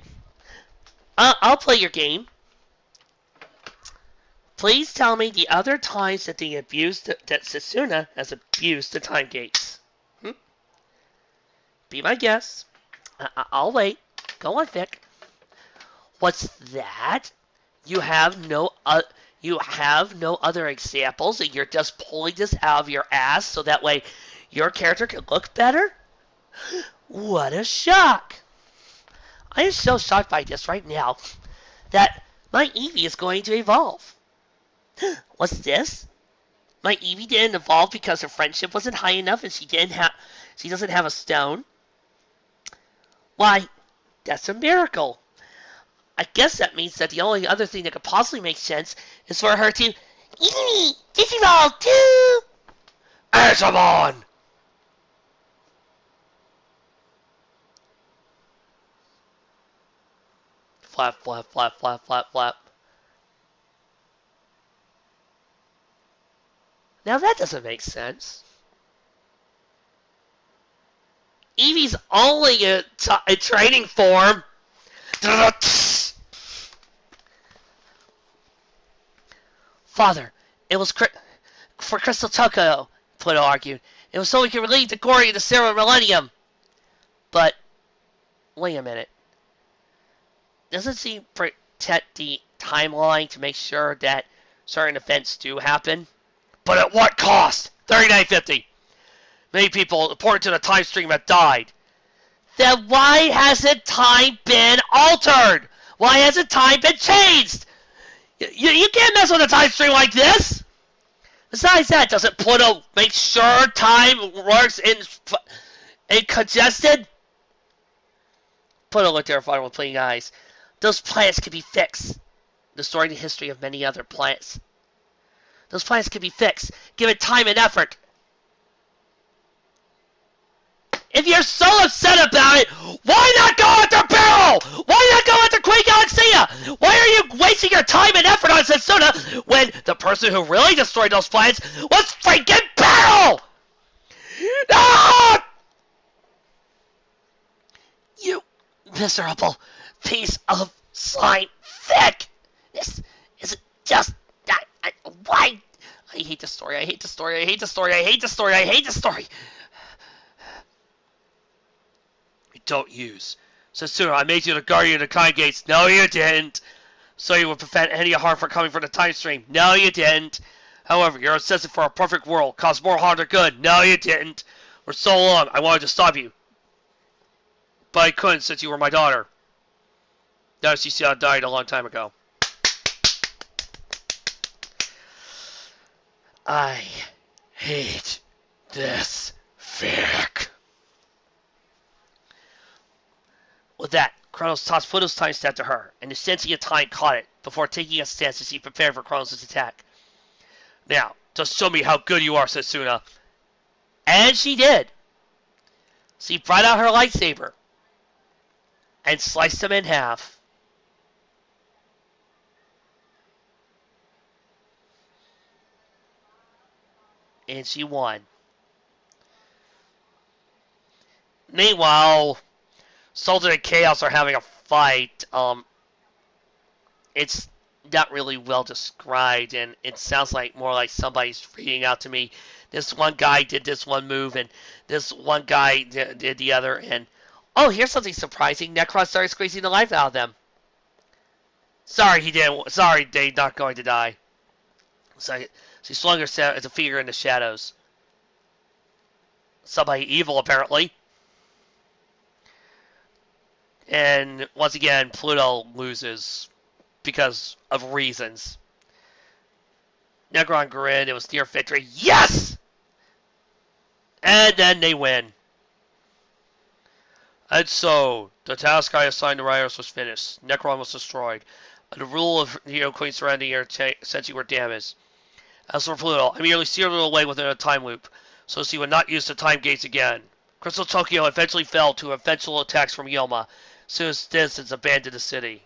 I'll play your game. Please tell me the other times that that Setsuna has abused the time gates. Be my guest. I'll wait. Go on, Vic. What's that? You have no other examples, and you're just pulling this out of your ass so that way your character can look better? What a shock! I am so shocked by this right now that my Eevee is going to evolve. What's this? My Eevee didn't evolve because her friendship wasn't high enough and she doesn't have a stone. Why, that's a miracle. I guess that means that the only other thing that could possibly make sense is for her to Eevee, Digivolve too! Azamon! Flap, flap, flap, flap, flap, flap. Now that doesn't make sense. Eevee's only a training form. Father, it was for Crystal Toko, Pluto argued. It was so we could relieve the glory of the Zero Millennium. But, wait a minute. Doesn't she protect the timeline to make sure that certain events do happen? But at what cost? $39.50. Many people important to the time stream have died. Then why hasn't time been altered? Why hasn't time been changed? You can't mess with a time stream like this. Besides that, doesn't Pluto make sure time works in congested? Pluto looked terrified with pleading eyes. Those planets can be fixed. The story and history of many other planets. Those planets can be fixed. Give it time and effort. If you're so upset about it, why not go after Beryl? Why not go after Queen Galaxia? Why are you wasting your time and effort on Setsuna when the person who really destroyed those planets was freaking Beryl? Ah! You miserable piece of slime thick. This is just why? I hate the story. I hate the story. I hate the story. I hate the story. I hate the story. Don't use. Setsuna, I made you the guardian of the time gates. No, you didn't. So you would prevent any harm from coming from the time stream. No, you didn't. However, you're obsessive for a perfect world. Cause more harm than good. No, you didn't. For so long, I wanted to stop you. But I couldn't since you were my daughter. Now you see, I died a long time ago. I hate this fic. With that, Kronos tossed Pluto's time staff to her, and the sentient time caught it before taking a stance as he prepared for Kronos' attack. Now, just show me how good you are, Setsuna. And she did. She brought out her lightsaber and sliced him in half. and she won. Meanwhile, Sultan and Chaos are having a fight. It's not really well described, and it sounds like more like somebody's reading out to me. This one guy did this one move, and this one guy did the other, and oh, here's something surprising. Necron started squeezing the life out of them. Sorry, he didn't. Sorry, they're not going to die. So she swung herself as a figure in the shadows. Somebody evil, apparently. And once again, Pluto loses because of reasons. Necron grinned. It was near victory. Yes! And then they win. And so, the task I assigned to Raios was finished. Necron was destroyed. The rule of Neo Queen surrounding your sensing were damaged. As for Pluto, I merely steered it away within a time loop, so she would not use the time gates again. Crystal Tokyo eventually fell to eventual attacks from Yoma, soon as distance abandoned the city.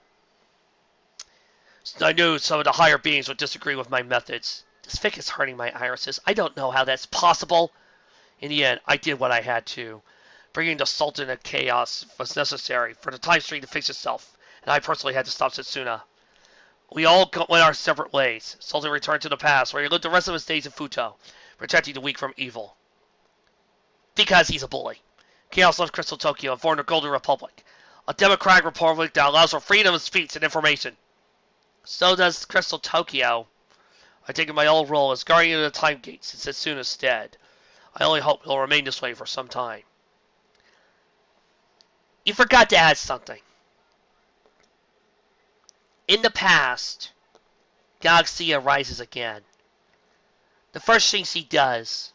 I knew some of the higher beings would disagree with my methods. This fic is hurting my irises. I don't know how that's possible. In the end, I did what I had to. Bringing the Sultan of Chaos was necessary for the time stream to fix itself, and I personally had to stop Setsuna. We all went our separate ways. Sultan returned to the past, where he lived the rest of his days in Futo, protecting the weak from evil. Because he's a bully. Chaos left Crystal Tokyo and formed a Golden Republic, a democratic republic that allows for freedom of speech and information. So does Crystal Tokyo. I take my old role as guardian of the time gates in Setsuna's stead. I only hope it'll remain this way for some time. You forgot to add something. In the past, Galaxia rises again. The first thing she does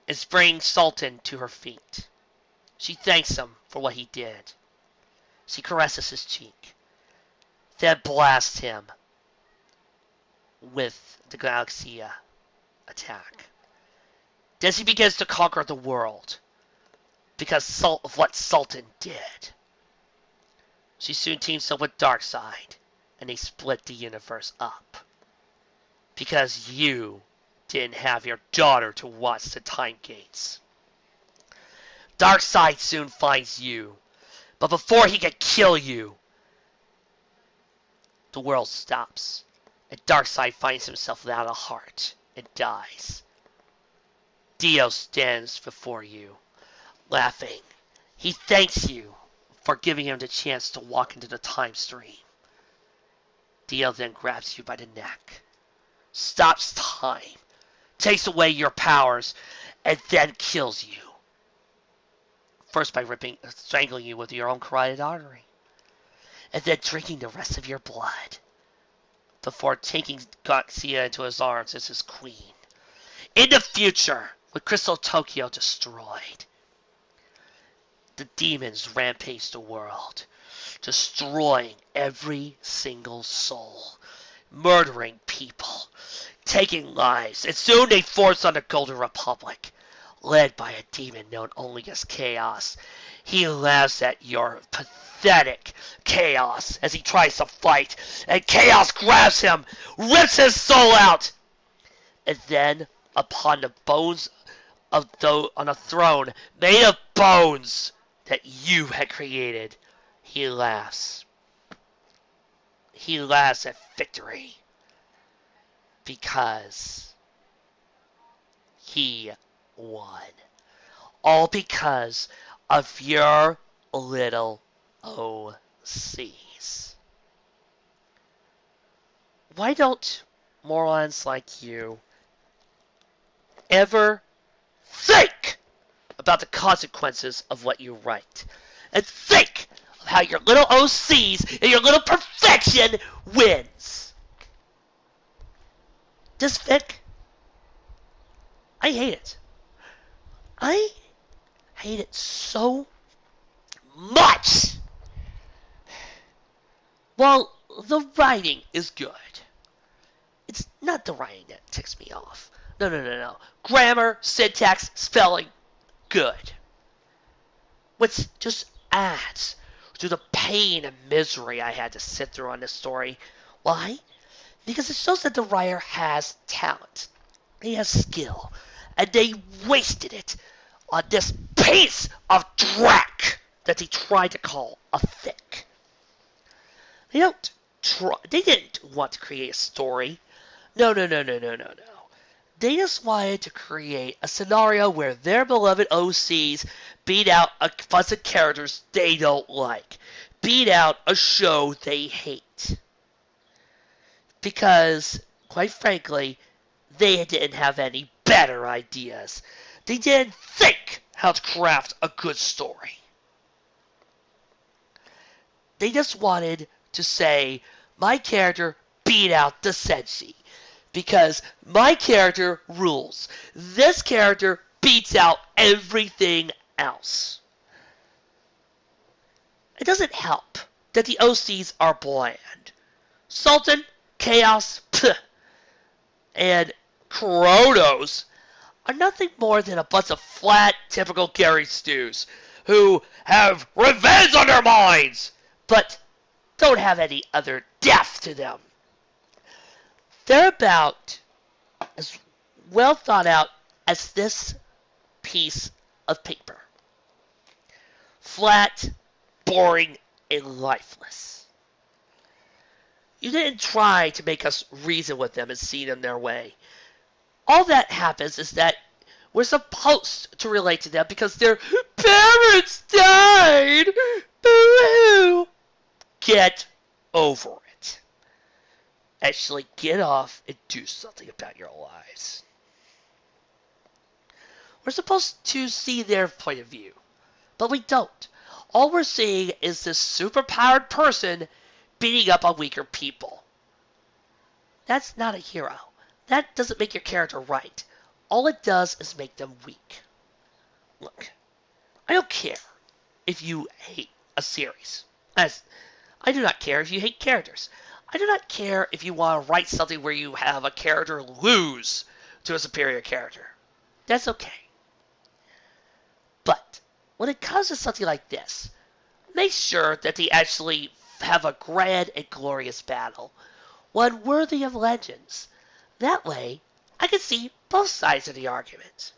is bring Sultan to her feet. She thanks him for what he did. She caresses his cheek, then blasts him with the Galaxia attack. Then she begins to conquer the world because of what Sultan did. She soon teams up with Darkseid, and they split the universe up. Because you didn't have your daughter to watch the time gates. Darkseid soon finds you, but before he can kill you, the world stops, and Darkseid finds himself without a heart and dies. Dio stands before you, laughing. He thanks you for giving him the chance to walk into the time stream. Dio then grabs you by the neck, stops time, takes away your powers, and then kills you. First by strangling you with your own carotid artery, and then drinking the rest of your blood, before taking Galaxia into his arms as his queen. In the future, with Crystal Tokyo destroyed, the demons rampage the world, destroying every single soul, murdering people, taking lives, and soon they force on the Golden Republic, led by a demon known only as Chaos. He laughs at your pathetic Chaos as he tries to fight, and Chaos grabs him, rips his soul out, and then upon the bones on a throne made of bones that you had created, he laughs. He laughs at victory because he won. All because of your little OCs. Why don't morons like you ever think about the consequences of what you write? And think of how your little OCs and your little perfection wins. This fic, I hate it. I hate it so much. Well, the writing is good. It's not the writing that ticks me off. No. Grammar, syntax, spelling, good. Which just adds to the pain and misery I had to sit through on this story. Why? Because it shows that the writer has talent. He has skill, and they wasted it on this piece of dreck that they tried to call a fic. They don't try. They didn't want to create a story. No, no, no, no, no, no, no. They just wanted to create a scenario where their beloved OCs beat out a bunch of characters they don't like, beat out a show they hate. Because, quite frankly, they didn't have any better ideas. They didn't think how to craft a good story. They just wanted to say, my character beat out the Senshi. Because my character rules. This character beats out everything else. It doesn't help that the OCs are bland. Sultan, Chaos, and Kronos are nothing more than a bunch of flat, typical Gary Stews who have revenge on their minds, but don't have any other depth to them. They're about as well thought out as this piece of paper. Flat, boring, and lifeless. You didn't try to make us reason with them and see them their way. All that happens is that we're supposed to relate to them because their parents died. Boo-hoo. Get over it. Actually get off and do something about your lives. We're supposed to see their point of view, but we don't. All we're seeing is this superpowered person beating up on weaker people. That's not a hero. That doesn't make your character right. All it does is make them weak. Look, I don't care if you hate a series. I do not care if you hate characters. I do not care if you want to write something where you have a character lose to a superior character. That's okay. But when it comes to something like this, make sure that they actually have a grand and glorious battle, one worthy of legends. That way, I can see both sides of the argument.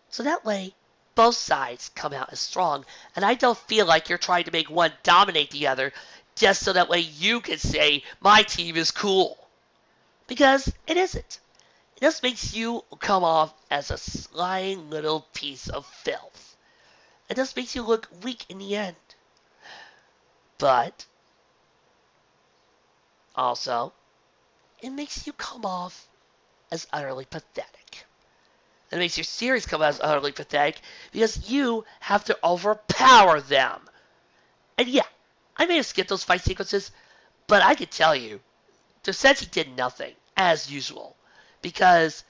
So that way, both sides come out as strong, and I don't feel like you're trying to make one dominate the other just so that way you can say, my team is cool. Because it isn't. It just makes you come off as a lying little piece of filth. It just makes you look weak in the end. But, also, it makes you come off as utterly pathetic. It makes your series come out as utterly pathetic because you have to overpower them. And yeah, I may have skipped those fight sequences, but I can tell you, the Senshi did nothing, as usual. Because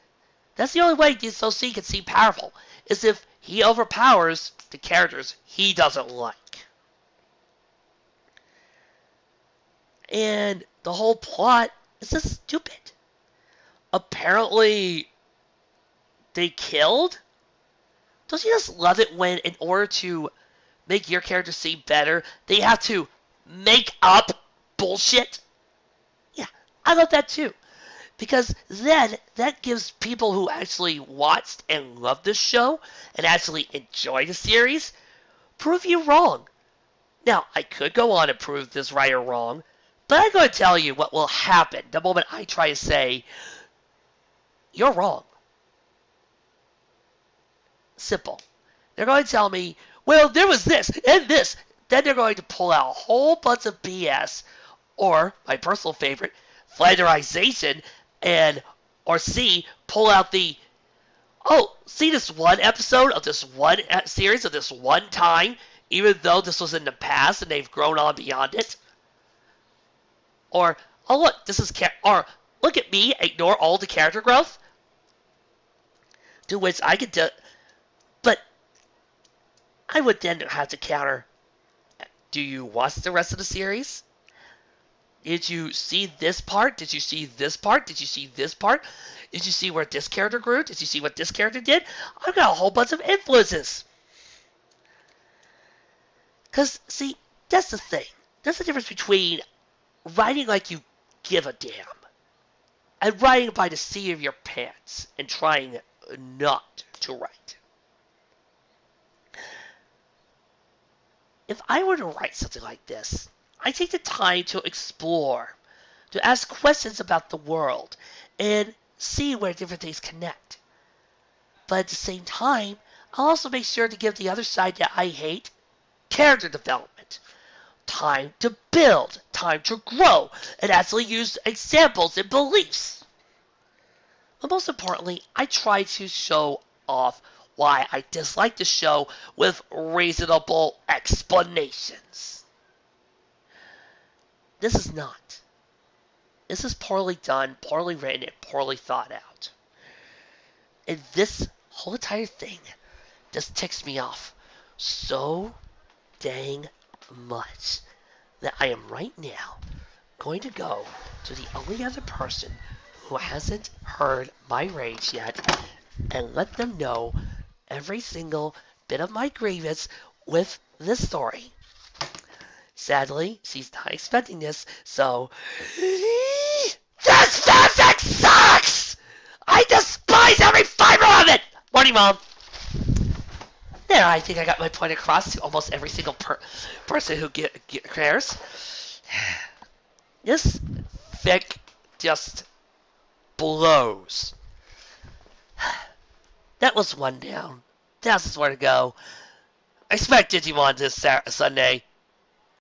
that's the only way this OC can seem powerful, is if he overpowers the characters he doesn't like. And the whole plot is just stupid. Apparently, they killed? Don't you just love it when, in order to make your character seem better, they have to make up bullshit? Yeah, I love that too. Because then, that gives people who actually watched and loved this show, and actually enjoy the series, prove you wrong. Now, I could go on and prove this writer wrong, but I'm going to tell you what will happen the moment I try to say, you're wrong. Simple. They're going to tell me, well, there was this and this. Then they're going to pull out a whole bunch of BS, or, my personal favorite, flanderization, and, or C, pull out the, oh, see this one episode of this one series of this one time, even though this was in the past and they've grown on beyond it? Or, oh look, this is, or, look at me, ignore all the character growth? To which I could do, but I would then have to counter, do you watch the rest of the series? Did you see this part? Did you see this part? Did you see this part? Did you see where this character grew? Did you see what this character did? I've got a whole bunch of influences. Because, see, that's the thing. That's the difference between writing like you give a damn and writing by the seat of your pants and trying not to write. If I were to write something like this, I take the time to explore, to ask questions about the world, and see where different things connect. But at the same time, I'll also make sure to give the other side that I hate character development. Time to build, time to grow, and actually use examples and beliefs. But most importantly, I try to show off why I dislike the show with reasonable explanations. This is not. This is poorly done, poorly written, and poorly thought out. And this whole entire thing just ticks me off so dang much that I am right now going to go to the only other person who hasn't heard my rage yet and let them know every single bit of my grievance with this story. Sadly, she's not expecting this, so this fanfic sucks! I despise every fiber of it! Morning, Mom. There, I think I got my point across to almost every single person who cares. This fic just blows. That was one down. That's where to go. Expect Digimon this Sunday.